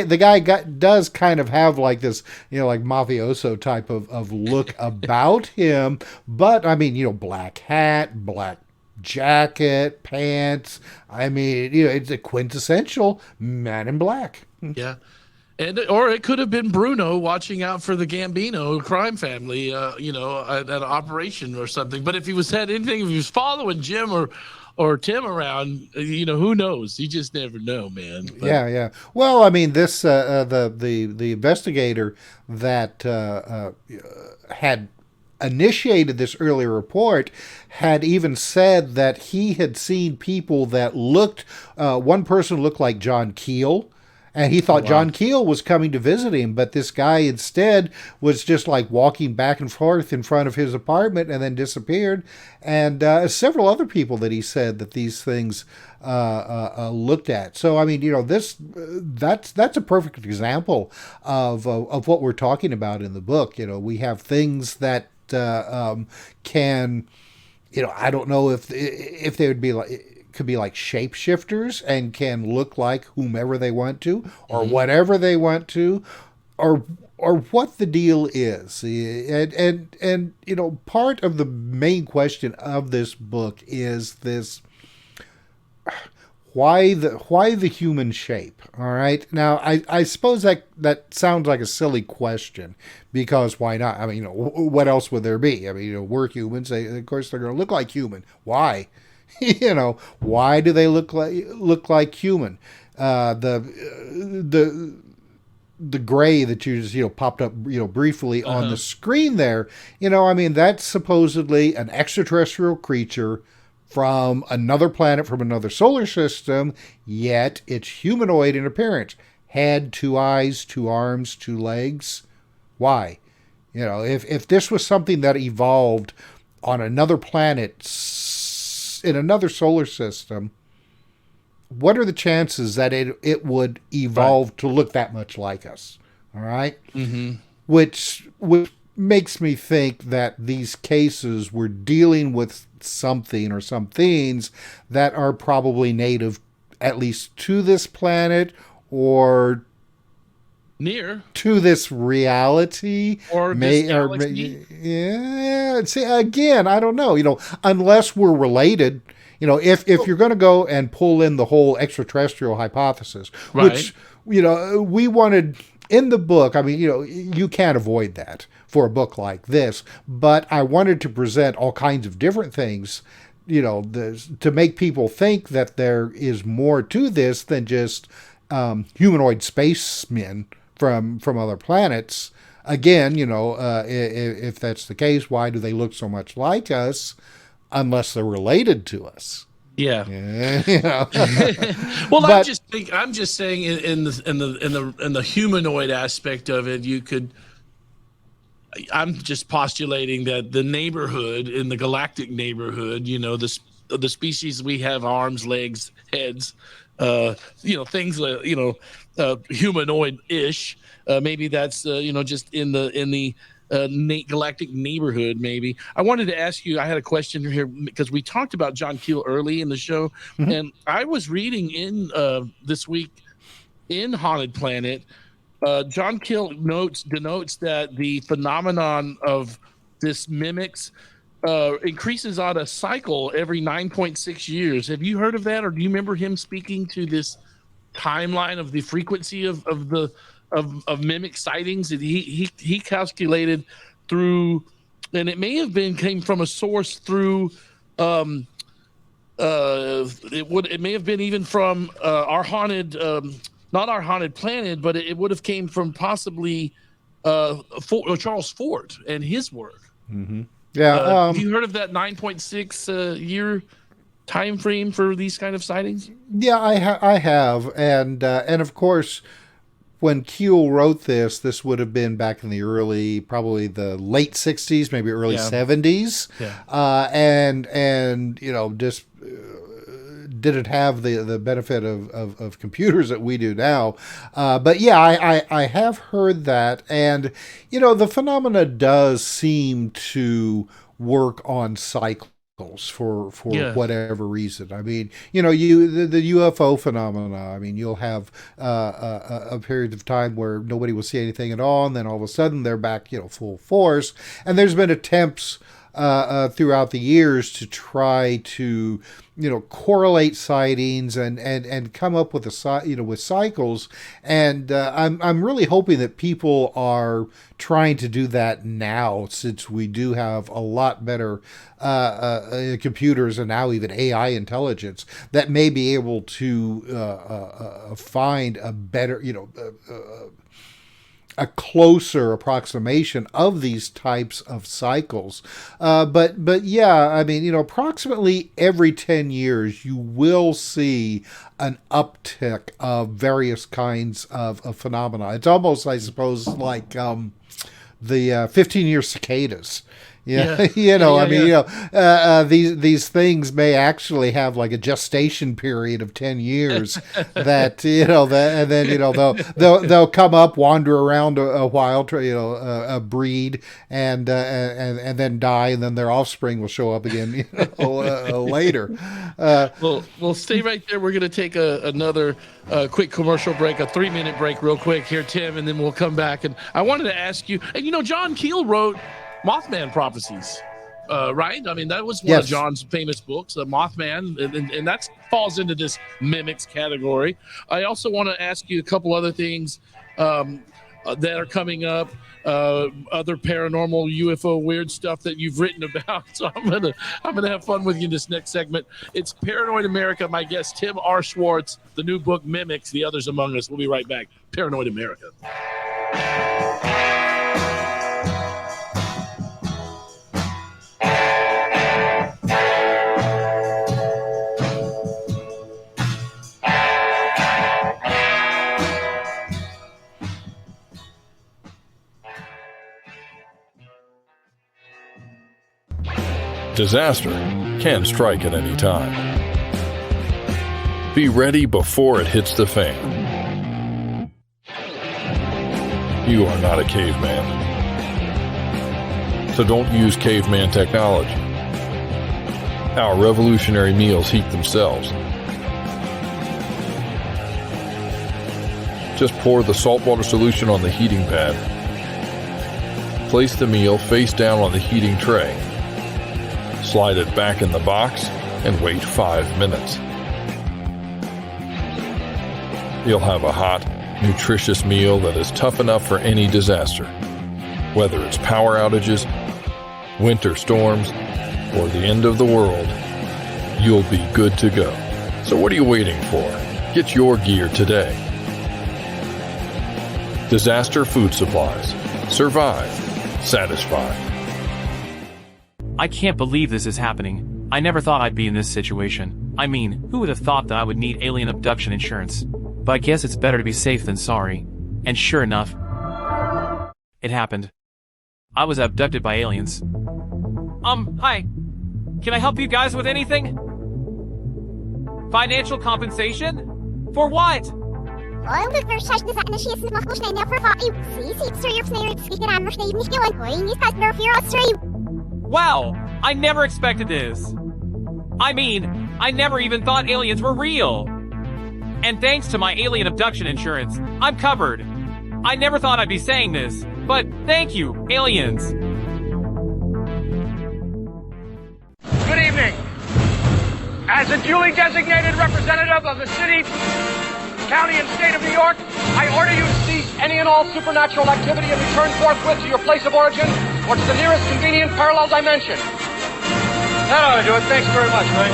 the guy does kind of have like this, like mafioso type of look about him, but I mean, black hat, black jacket, pants. I mean, it's a quintessential Man in Black. Yeah. Or it could have been Bruno watching out for the Gambino crime family, at an operation or something. But if he had anything, if he was following Jim or Tim around, who knows? You just never know, man. But, yeah. Well, I mean, this the investigator that had initiated this earlier report had even said that he had seen people that looked, one person looked like John Keel, and he thought John Keel was coming to visit him, but this guy instead was just like walking back and forth in front of his apartment and then disappeared. And several other people that he said that these things looked at. So I mean, that's a perfect example of what we're talking about in the book. We have things that can, I don't know if they would be like, could be like shapeshifters and can look like whomever they want to or whatever they want to, or what the deal is. And part of the main question of this book is this: why the human shape? All right. Now, I suppose that sounds like a silly question, because why not? I mean, what else would there be? I mean, we're humans. Of course, they're going to look like human. Why? Why do they look like human? The gray that you just popped up briefly on the screen there. I mean, that's supposedly an extraterrestrial creature from another planet, from another solar system, yet it's humanoid in appearance. Head, 2 eyes, 2 arms, 2 legs. Why? You know, if this was something that evolved on another planet in another solar system, what are the chances that it would evolve to look that much like us? All right? Mm-hmm. Which makes me think that these cases were dealing with something or some things that are probably native at least to this planet or near to this reality or this galaxy. Yeah, see, again, I don't know, you know, unless we're related. You know, if you're going to go and pull in the whole extraterrestrial hypothesis, Right. which, you know, we wanted in the book, I mean, you know, you can't avoid that for a book like this, but I wanted to present all kinds of different things, you know, to make people think that there is more to this than just humanoid spacemen from other planets. Again, you know, if that's the case, why do they look so much like us unless they're related to us? Yeah. You know. Well, But- I'm just saying in the humanoid aspect of it, you could. I'm just postulating that the neighborhood in the galactic neighborhood, you know, the species we have arms, legs, heads, you know, things you know, humanoid-ish. Maybe that's you know, just in the galactic neighborhood. Maybe I wanted to ask you. I had a question here because we talked about John Keel early in the show, and I was reading in this week in Haunted Planet. John Keel denotes that the phenomenon of this mimics increases on a cycle every 9.6 years. Have you heard of that, or do you remember him speaking to this timeline of the frequency of mimic sightings that he calculated through, and it may have been came from a source through it may have been even from our haunted not our haunted planet, but it would have came from possibly Charles Fort and his work. Mm-hmm. Yeah. Have you heard of that 9.6 year time frame for these kind of sightings? Yeah, I have, and of course, when Keel wrote this would have been back in the probably the late '60s, maybe early '70s, and you know, just didn't have the benefit of computers that we do now, but yeah, I have heard that, and you know, the phenomena does seem to work on cycles for whatever reason. I mean, you know, the UFO phenomena. I mean, you'll have a period of time where nobody will see anything at all, and then all of a sudden they're back, you know, full force. And there's been attempts throughout the years to try to, you know, correlate sightings and come up with with cycles. And I'm really hoping that people are trying to do that now, since we do have a lot better computers and now even AI intelligence that may be able to find a better, you know, a closer approximation of these types of cycles. But yeah, I mean, you know, approximately every 10 years, you will see an uptick of various kinds of phenomena. It's almost, I suppose, like the 15-year cicadas. Yeah, you know, I mean, you know, these things may actually have like a gestation period of 10 years that, you know, and then, you know, they'll come up, wander around a while, you know, breed and then die, and then their offspring will show up again, you know, later. We'll stay right there. We're going to take another quick commercial break, a 3-minute break real quick here, Tim, and then we'll come back. And I wanted to ask you, and you know, John Keel wrote Mothman Prophecies, right? I mean, that was one of John's famous books, Mothman, and that falls into this mimics category. I also want to ask you a couple other things that are coming up, other paranormal UFO weird stuff that you've written about. So I'm gonna have fun with you in this next segment. It's Paranoid America. My guest Tim R. Swartz, the new book Mimics, The Others Among Us. We'll be right back. Paranoid America. Disaster can strike at any time. Be ready before it hits the fan. You are not a caveman, so don't use caveman technology. Our revolutionary meals heat themselves. Just pour the saltwater solution on the heating pad. Place the meal face down on the heating tray. Slide it back in the box and wait 5 minutes. You'll have a hot, nutritious meal that is tough enough for any disaster. Whether it's power outages, winter storms, or the end of the world, you'll be good to go. So what are you waiting for? Get your gear today. Disaster Food Supplies. Survive. Satisfied. I can't believe this is happening. I never thought I'd be in this situation. I mean, who would have thought that I would need alien abduction insurance? But I guess it's better to be safe than sorry. And sure enough, it happened. I was abducted by aliens. Hi. Can I help you guys with anything? Financial compensation? For what? Wow, I never expected this. I mean, I never even thought aliens were real. And thanks to my alien abduction insurance, I'm covered. I never thought I'd be saying this, but thank you, aliens. Good evening. As a duly designated representative of the city, county, and state of New York, I order you to cease any and all supernatural activity and return forthwith to your place of origin or to the nearest convenient parallel dimension. That ought to do it. Thanks very much, Ray.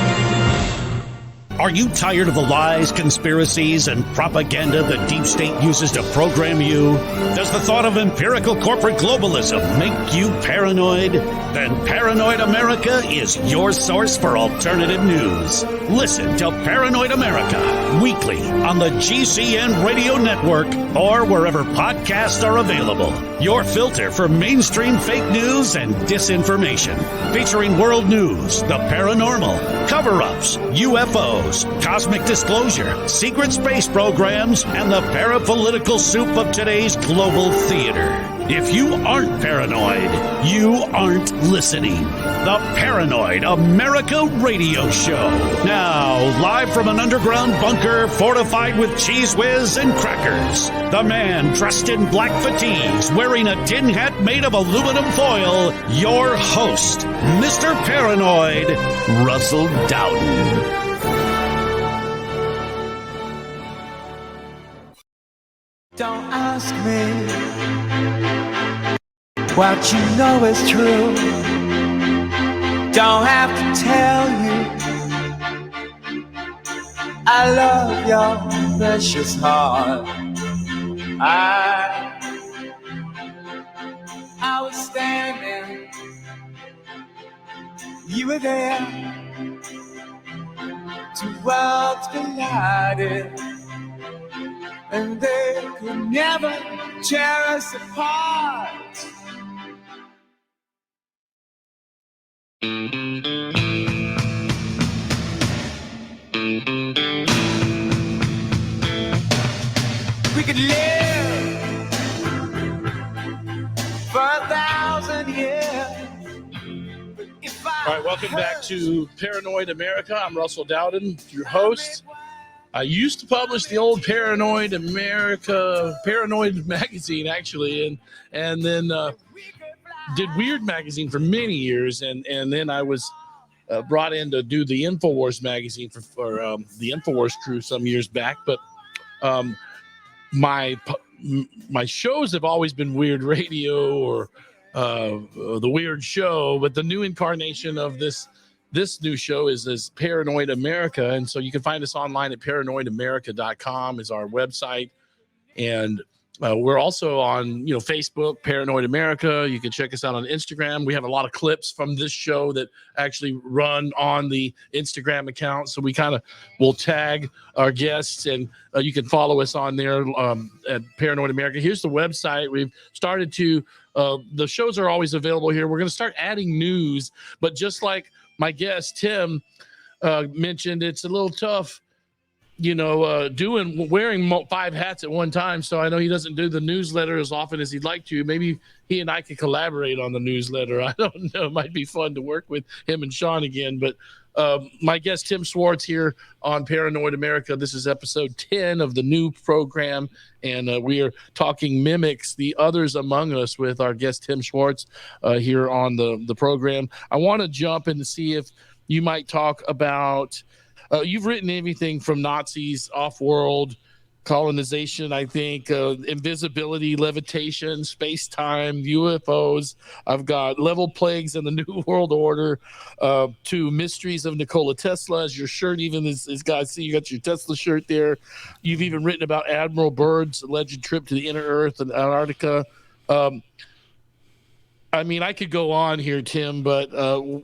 Are you tired of the lies, conspiracies, and propaganda the deep state uses to program you? Does the thought of empirical corporate globalism make you paranoid? Then Paranoid America is your source for alternative news. Listen to Paranoid America weekly on the GCN Radio Network or wherever podcasts are available. Your filter for mainstream fake news and disinformation. Featuring world news, the paranormal, cover-ups, UFOs, cosmic disclosure, secret space programs, and the parapolitical soup of today's global theater. If you aren't paranoid, you aren't listening. The Paranoid America Radio Show. Now, live from an underground bunker fortified with Cheese Whiz and crackers. The man dressed in black fatigues, wearing a tin hat made of aluminum foil. Your host, Mr. Paranoid, Russell Dowden. Don't ask me what you know is true. Don't have to tell you I love your precious heart. I was standing, you were there, two worlds collided, and they could never tear us apart. We could live for 1,000 years. All right, welcome back to Paranoid America. I'm Russell Dowden, your host. I used to publish the old Paranoid America, Paranoid magazine, actually, and then did Weird magazine for many years, and then I was brought in to do the InfoWars magazine for the InfoWars crew some years back. But my shows have always been Weird Radio or the Weird Show, but the new incarnation of this new show is Paranoid America. And so you can find us online at paranoidamerica.com is our website. And We're also on, Facebook, Paranoid America. You can check us out on Instagram. We have a lot of clips from this show that actually run on the Instagram account. So we kind of will tag our guests, and you can follow us on there at Paranoid America. Here's the website. We've started to, the shows are always available here. We're going to start adding news, but just like my guest, Tim, mentioned, it's a little tough, wearing 5 hats at one time. So I know he doesn't do the newsletter as often as he'd like to. Maybe he and I could collaborate on the newsletter. I don't know. It might be fun to work with him and Sean again. But my guest, Tim Swartz, here on Paranoid America. This is episode 10 of the new program. And we are talking mimics, the others among us, with our guest, Tim Swartz, here on the program. I want to jump in to see if you might talk about you've written everything from Nazis, off-world, colonization, I think, invisibility, levitation, space-time, UFOs. I've got level plagues and the New World Order, to mysteries of Nikola Tesla. As your shirt even is guys, see you got your Tesla shirt there. You've even written about Admiral Byrd's alleged trip to the inner Earth and Antarctica. I could go on here, Tim, but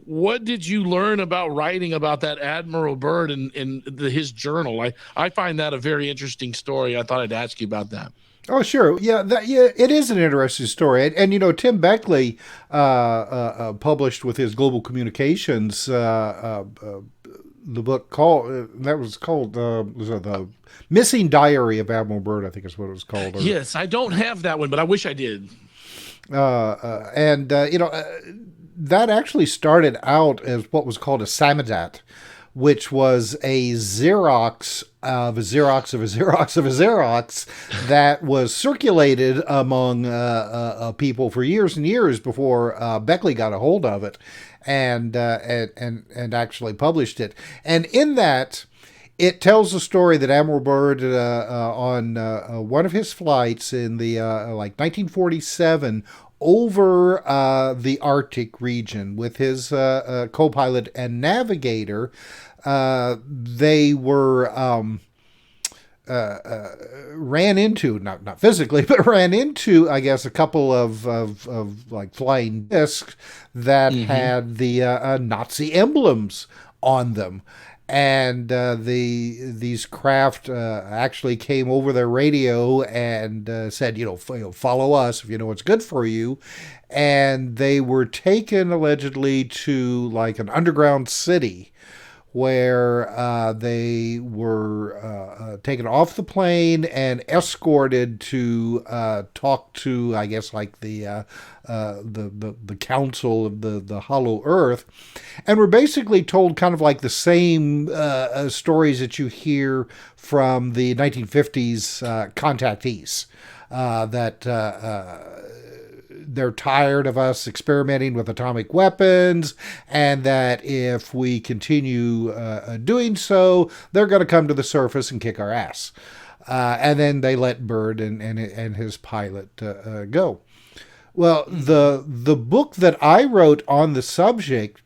what did you learn about writing about that Admiral Byrd in his journal? I find that a very interesting story. I thought I'd ask you about that. Oh, sure. Yeah, it is an interesting story. And Tim Beckley published with his Global Communications the book called The Missing Diary of Admiral Byrd, I think is what it was called. Yes, I don't have that one, but I wish I did. That actually started out as what was called a Samadat, which was a Xerox of a Xerox of a Xerox of a Xerox that was circulated among people for years and years before Beckley got a hold of it and actually published it. And in that, it tells the story that Admiral Byrd, on one of his flights in the 1947, over the Arctic region with his co-pilot and navigator, they were ran into, not physically, but ran into, I guess, a couple of like flying discs that had the Nazi emblems on them. And these craft actually came over their radio and said, follow us if you know what's good for you. And they were taken allegedly to like an underground city where they were taken off the plane and escorted to talk to, I guess, like the Council of the Hollow Earth, and were basically told kind of like the same stories that you hear from the 1950s contactees, that they're tired of us experimenting with atomic weapons, and that if we continue doing so, they're going to come to the surface and kick our ass. And then they let Byrd and his pilot go. Well, the book that I wrote on the subject,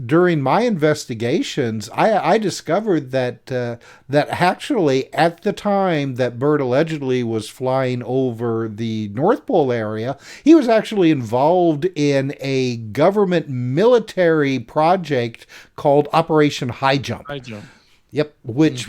during my investigations, I discovered that actually at the time that Byrd allegedly was flying over the North Pole area, he was actually involved in a government military project called Operation High Jump. High Jump. Yep, which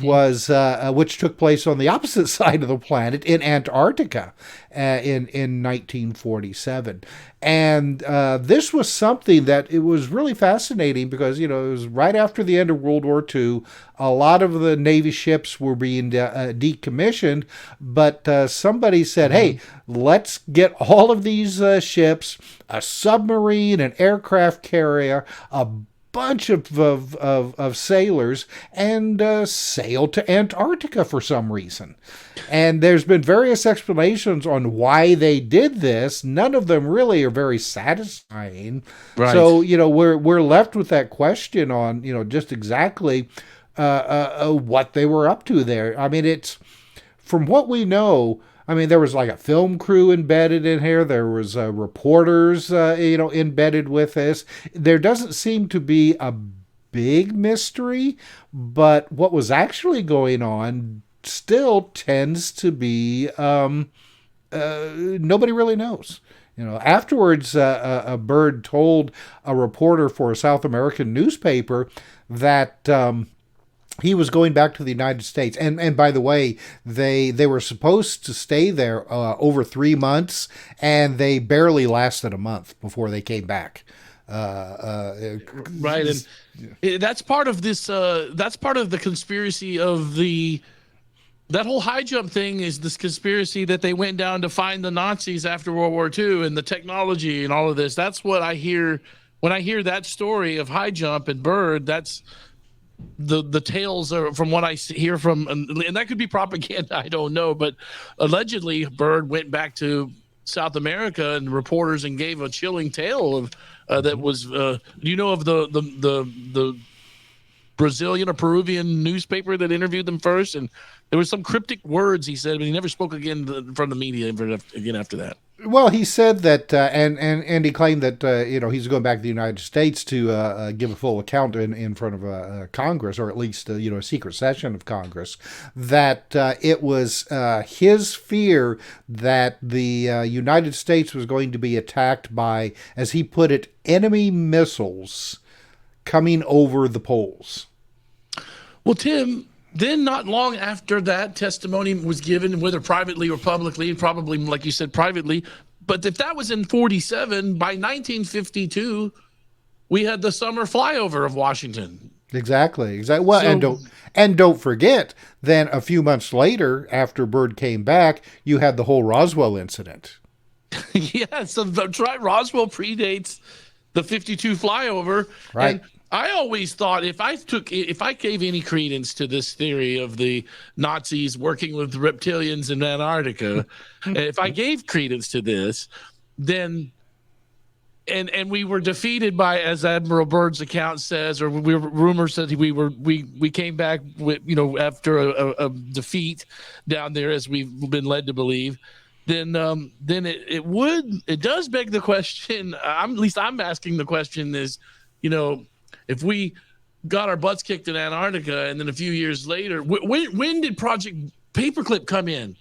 took place on the opposite side of the planet in Antarctica in 1947. And this was something that it was really fascinating because, it was right after the end of World War II. A lot of the Navy ships were being decommissioned, but somebody said, hey, let's get all of these ships, a submarine, an aircraft carrier, a bunch of sailors, and sailed to Antarctica for some reason. And there's been various explanations on why they did this. None of them really are very satisfying. Right. So, we're left with that question on, just exactly what they were up to there. I mean, it's, from what we know, there was like a film crew embedded in here. There was reporters, embedded with this. There doesn't seem to be a big mystery, but what was actually going on still tends to be nobody really knows. Afterwards, Byrd told a reporter for a South American newspaper that he was going back to the United States. And by the way, they were supposed to stay there over 3 months, and they barely lasted a month before they came back. Right, and that's part of this. That's part of the conspiracy of that whole high jump thing is this conspiracy that they went down to find the Nazis after World War II and the technology and all of this. That's what I hear when I hear that story of high jump and Byrd. That's the tales are from what I hear from, and that could be propaganda. I don't know, but allegedly Byrd went back to South America and reporters and gave a chilling tale of that was. Do you know of the Brazilian or Peruvian newspaper that interviewed them first? And there was some cryptic words he said, but he never spoke again in front of the media again after that. Well, he said that, and he claimed that he's going back to the United States to give a full account in front of Congress, or at least a secret session of Congress. That it was his fear that the United States was going to be attacked by, as he put it, enemy missiles coming over the poles. Well, Tim, then not long after that testimony was given, whether privately or publicly, probably, like you said, privately, but if that was in 47, by 1952, we had the summer flyover of Washington. Exactly. Well, so, and don't forget, then a few months later, after Byrd came back, you had the whole Roswell incident. Yeah, so Roswell predates the 52 flyover. Right. And I always thought if I gave any credence to this theory of the Nazis working with reptilians in Antarctica, if I gave credence to this, then and we were defeated by, as Admiral Byrd's account says, or rumors said we came back with after a defeat down there, as we've been led to believe. Then it does beg the question. At least I'm asking the question is, if we got our butts kicked in Antarctica, and then a few years later, when did Project Paperclip come in?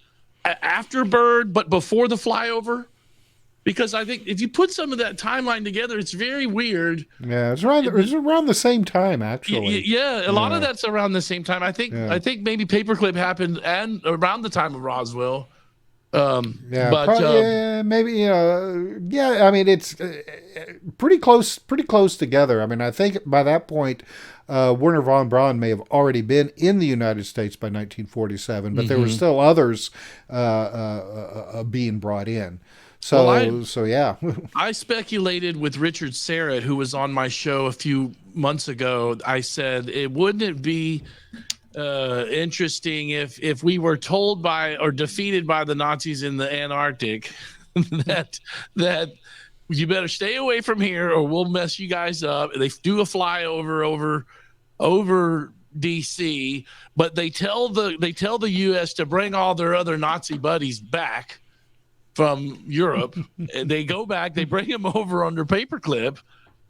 After Byrd, but before the flyover? Because I think if you put some of that timeline together, it's very weird. Yeah, it's around the same time, actually. Yeah, a lot of that's around the same time. I think maybe Paperclip happened and around the time of Roswell. Maybe. I mean, it's pretty close together. I mean, I think by that point, Werner von Braun may have already been in the United States by 1947, but there were still others being brought in. So yeah. I speculated with Richard Serrett, who was on my show a few months ago. I said, wouldn't it be interesting if we were told by or defeated by the Nazis in the Antarctic that you better stay away from here or we'll mess you guys up. They do a flyover over DC, but they tell the US to bring all their other Nazi buddies back from Europe. And they go back, they bring them over under Paperclip.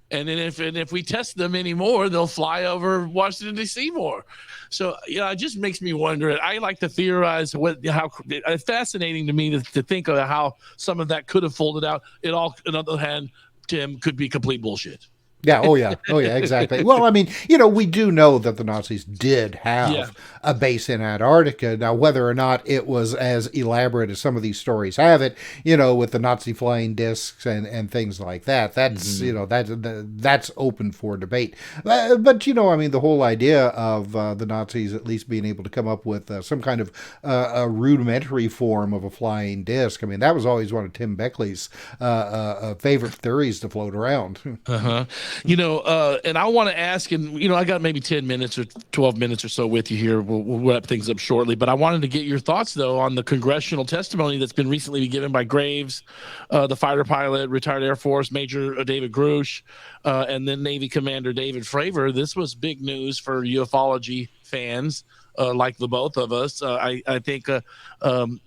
And then if we test them anymore, they'll fly over Washington D.C. more. So it just makes me wonder. I like to theorize how it's fascinating to me to think of how some of that could have folded out. It all, on the other hand, Tim, could be complete bullshit. Yeah. Oh, yeah. Exactly. Well, I mean, we do know that the Nazis did have a base in Antarctica. Now, whether or not it was as elaborate as some of these stories have it, with the Nazi flying discs and things like that, that's, that's open for debate. But, I mean, the whole idea of the Nazis at least being able to come up with some kind of a rudimentary form of a flying disc, I mean, that was always one of Tim Beckley's favorite theories to float around. Uh-huh. And I want to ask, and I got maybe 10 minutes or 12 minutes or so with you here. We'll wrap things up shortly, but I wanted to get your thoughts though on the congressional testimony that's been recently given by Graves, the fighter pilot, retired Air Force Major David Grush, and then Navy Commander David Fravor. This was big news for ufology fans. Like the both of us, I think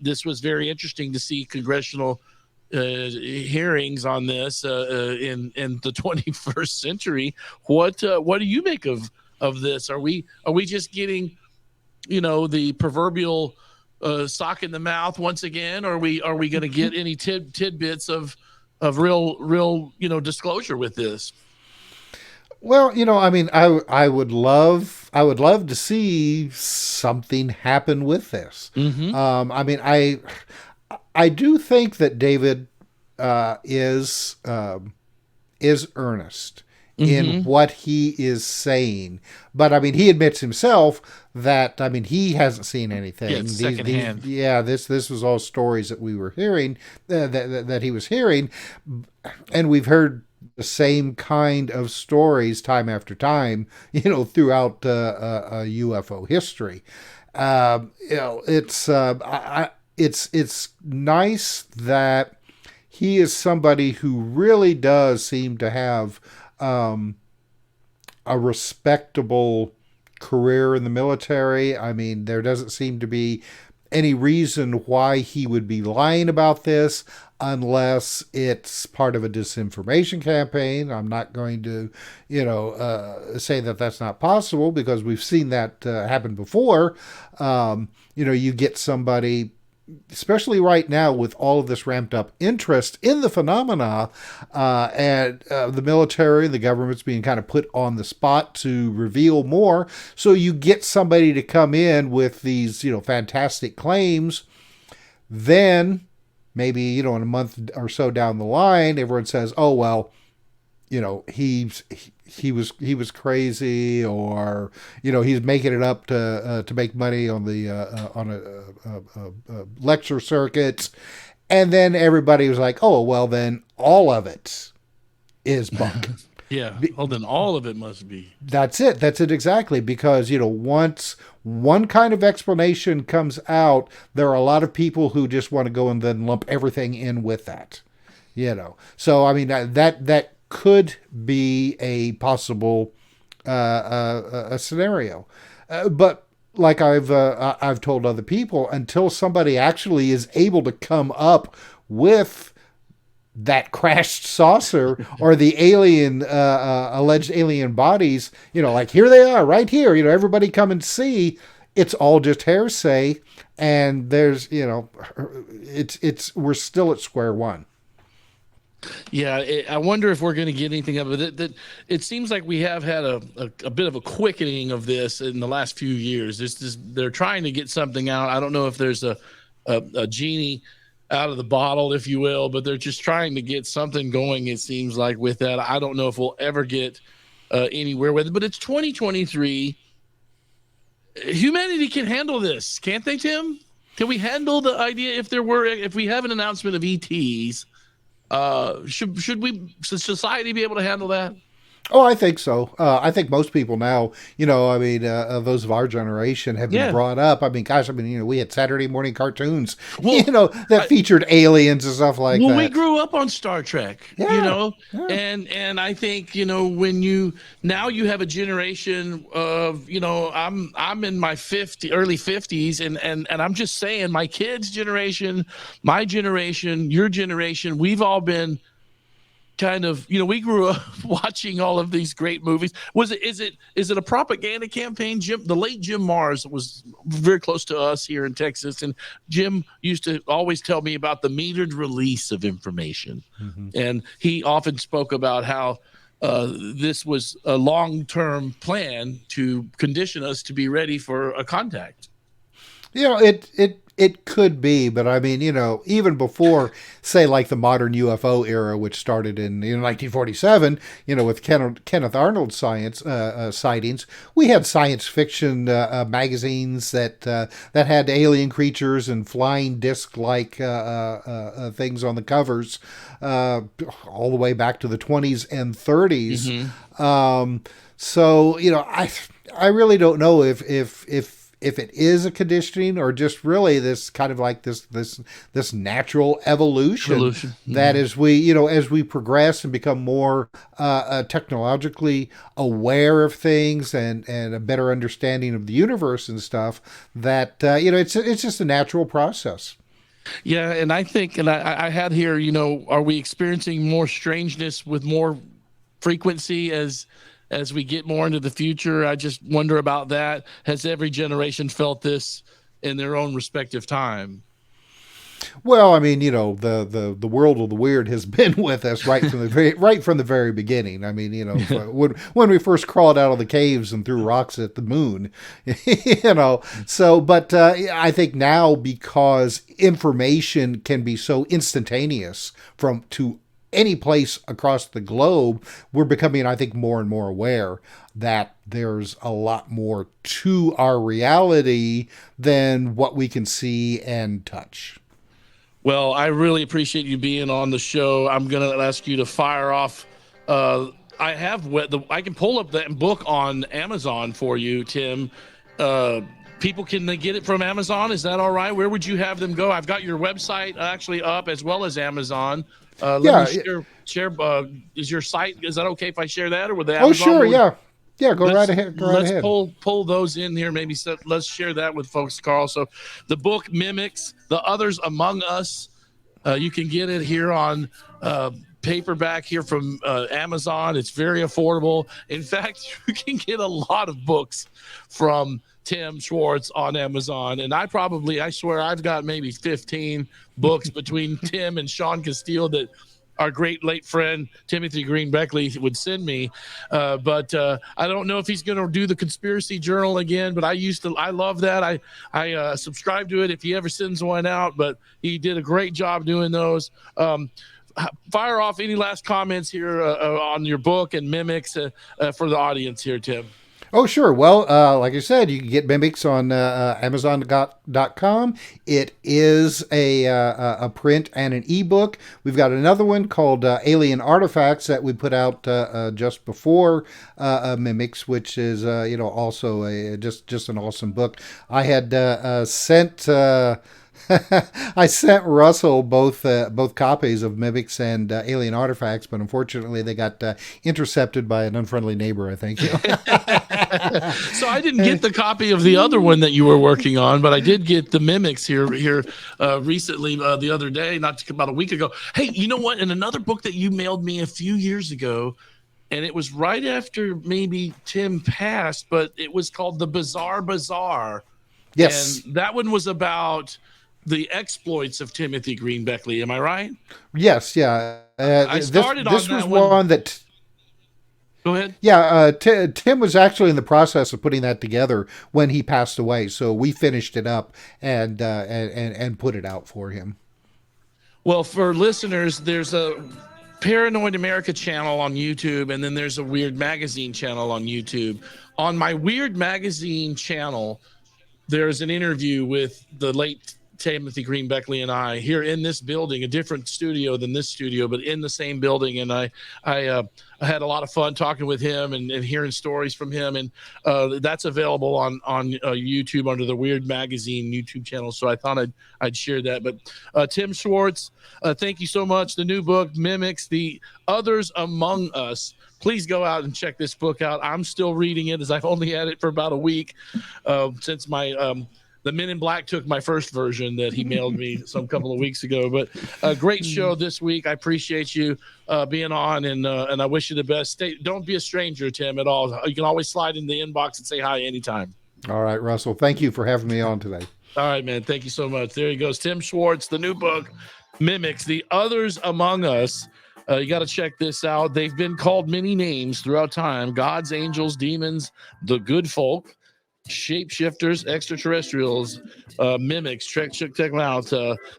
this was very interesting to see congressional hearings on this in the 21st century. What do you make of this? Are we just getting the proverbial sock in the mouth once again? Or are we going to get any tidbits of real disclosure with this? Well, I mean, I would love to see something happen with this. I mean, I do think that David is earnest in what he is saying, but I mean, he admits himself that he hasn't seen anything. Yeah, it's secondhand. This was all stories that we were hearing, that he was hearing, and we've heard the same kind of stories time after time, throughout UFO history. It's nice that he is somebody who really does seem to have a respectable career in the military. I mean, there doesn't seem to be any reason why he would be lying about this unless it's part of a disinformation campaign. I'm not going to, say that that's not possible, because we've seen that happen before. You get somebody, especially right now with all of this ramped up interest in the phenomena, and the military, the government's being kind of put on the spot to reveal more. So you get somebody to come in with these, fantastic claims. Then maybe, in a month or so down the line, everyone says, oh, well, he was crazy, or he's making it up to make money on the on a lecture circuit, and then everybody was like, oh, well, then all of it is bunk. Yeah, well, then all of it must be. That's it exactly, because once one kind of explanation comes out, there are a lot of people who just want to go and then lump everything in with that. So I mean, that could be a possible a scenario, but like I've told other people, until somebody actually is able to come up with that crashed saucer or the alien alleged alien bodies, like here they are right here, everybody come and see, it's all just hearsay, and there's we're still at square one. Yeah, I wonder if we're going to get anything of it. It seems like we have had a bit of a quickening of this in the last few years. They're trying to get something out. I don't know if there's a genie out of the bottle, if you will, but they're just trying to get something going, it seems like, with that. I don't know if we'll ever get anywhere with it, but it's 2023. Humanity can handle this, can't they, Tim? Can we handle the idea if we have an announcement of ETs? Should society be able to handle that? Oh, I think so. I think most people now, those of our generation have been brought up. I mean, gosh, we had Saturday morning cartoons, that featured aliens and stuff like that. Well, we grew up on Star Trek, and I think, when you have a generation of, I'm in my early 50s, and I'm just saying, my kids' generation, my generation, your generation, we've all been kind of, we grew up watching all of these great movies. Is it a propaganda campaign? The late Jim Mars was very close to us here in Texas, and Jim used to always tell me about the metered release of information. And he often spoke about how this was a long-term plan to condition us to be ready for a contact. It could be, but I mean, even before, say, like the modern UFO era, which started in 1947, with Kenneth Arnold's sightings, we had science fiction magazines that had alien creatures and flying disc-like things on the covers, all the way back to the 20s and 30s. So, I really don't know if it is a conditioning or just really this kind of like this natural evolution. That as we progress and become more technologically aware of things and a better understanding of the universe and stuff, that it's just a natural process. Yeah, and I think, and I had here, are we experiencing more strangeness with more frequency as we get more into the future? I just wonder about that. Has every generation felt this in their own respective time. Well, I mean, the world of the weird has been with us right from the very beginning. I mean, when we first crawled out of the caves and threw rocks at the moon, So, but I think now, because information can be so instantaneous to any place across the globe, we're becoming, I think, more and more aware that there's a lot more to our reality than what we can see and touch. Well, I really appreciate you being on the show. I'm going to ask you to fire off. I can pull up that book on Amazon for you, Tim. People, can they get it from Amazon? Is that all right? Where would you have them go? I've got your website actually up, as well as Amazon. Let me share. Is your site? Is that okay if I share that, or with the Amazon? Oh, sure, yeah. Yeah, go right ahead. Let's pull those in here. Maybe let's share that with folks, Carl. So the book Mimics, The Others Among Us. You can get it here on paperback here from Amazon. It's very affordable. In fact, you can get a lot of books from Tim Swartz on Amazon. And I swear I've got maybe 15 books between Tim and Sean Castile that our great late friend Timothy Green Beckley would send me, but I don't know if he's going to do the Conspiracy Journal again. But I love that. I subscribe to it if he ever sends one out. But he did a great job doing those. Fire off any last comments here on your book and Mimics for the audience here, Tim. Oh, sure. Well, like I said, you can get Mimics on Amazon.com. It is a print and an ebook. We've got another one called Alien Artifacts that we put out just before Mimics, which is also just an awesome book. I had sent. I sent Russell both copies of Mimics and Alien Artifacts, but unfortunately they got intercepted by an unfriendly neighbor, I think. So I didn't get the copy of the other one that you were working on, but I did get the Mimics here recently, the other day, about a week ago. Hey, you know what? In another book that you mailed me a few years ago, and it was right after maybe Tim passed, but it was called The Bizarre Bazaar. Yes. And that one was about the exploits of Timothy Green Beckley. Am I right? Yes. Yeah. I started this on was that one that. Go ahead. Yeah. Tim was actually in the process of putting that together when he passed away. So we finished it up and put it out for him. Well, for listeners, there's a Paranoid America channel on YouTube, and then there's a Weird Magazine channel on YouTube. On my Weird Magazine channel, there's an interview with the late Timothy Green Beckley and I here in this building, a different studio than this studio, but in the same building. And I had a lot of fun talking with him and hearing stories from him. And that's available on YouTube under the Weird Magazine YouTube channel. So I thought I'd share that. But Tim Swartz, thank you so much. The new book, Mimics, The Others Among Us. Please go out and check this book out. I'm still reading it, as I've only had it for about a week since the Men in Black took my first version that he mailed me some couple of weeks ago. But a great show this week. I appreciate you being on, and I wish you the best. Don't be a stranger, Tim, at all. You can always slide in the inbox and say hi anytime. All right, Russell. Thank you for having me on today. All right, man. Thank you so much. There he goes. Tim Swartz, the new book, Mimics, The Others Among Us. You got to check this out. They've been called many names throughout time: gods, angels, demons, the good folk, shapeshifters, extraterrestrials, mimics, check them out.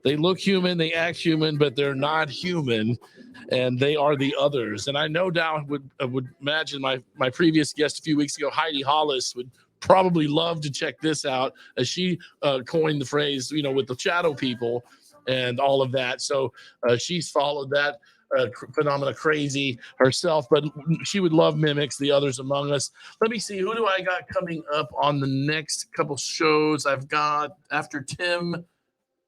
They look human, they act human, but they're not human, and they are the others. And I no doubt would imagine my previous guest a few weeks ago, Heidi Hollis, would probably love to check this out, as she coined the phrase, with the shadow people and all of that. So she's followed that phenomena crazy herself, but she would love Mimics, The Others Among Us. Let me see, who do I got coming up on the next couple shows? I've got, after Tim,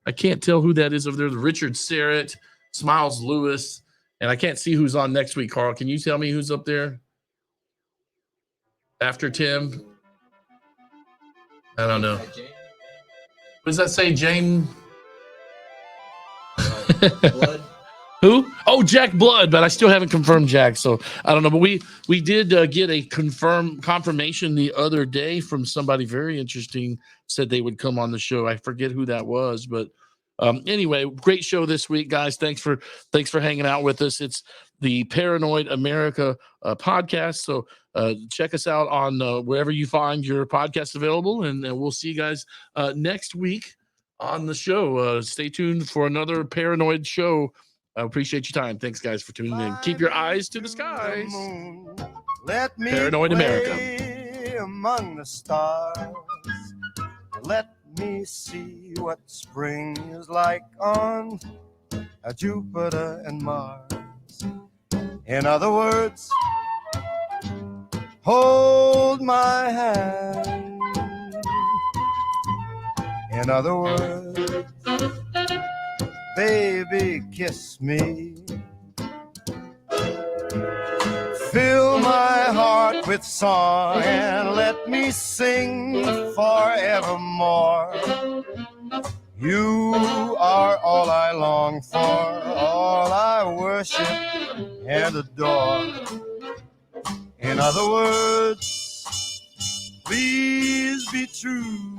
I can't tell who that is over there, Richard Serrett, Smiles Lewis, and I can't see who's on next week. Carl, can you tell me who's up there after Tim? I don't know. What does that say, Jane? Blood. Who? Oh, Jack Blood, but I still haven't confirmed Jack, so I don't know. But we did get a confirmation the other day from somebody very interesting. Said they would come on the show. I forget who that was, but anyway, great show this week, guys. Thanks for hanging out with us. It's the Paranoid America podcast. So check us out on wherever you find your podcast available, and we'll see you guys next week on the show. Stay tuned for another Paranoid show. I appreciate your time. Thanks, guys, for tuning in. Keep your eyes to the skies. Let me Paranoid America. Among the stars. Let me see what spring is like on Jupiter and Mars. In other words, hold my hand. In other words, baby, kiss me. Fill my heart with song and let me sing forevermore. You are all I long for, all I worship and adore. In other words, please be true.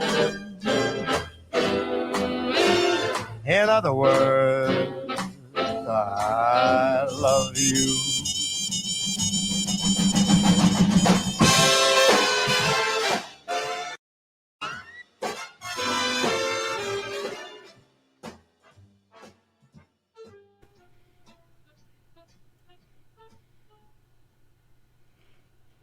In other words, I love you.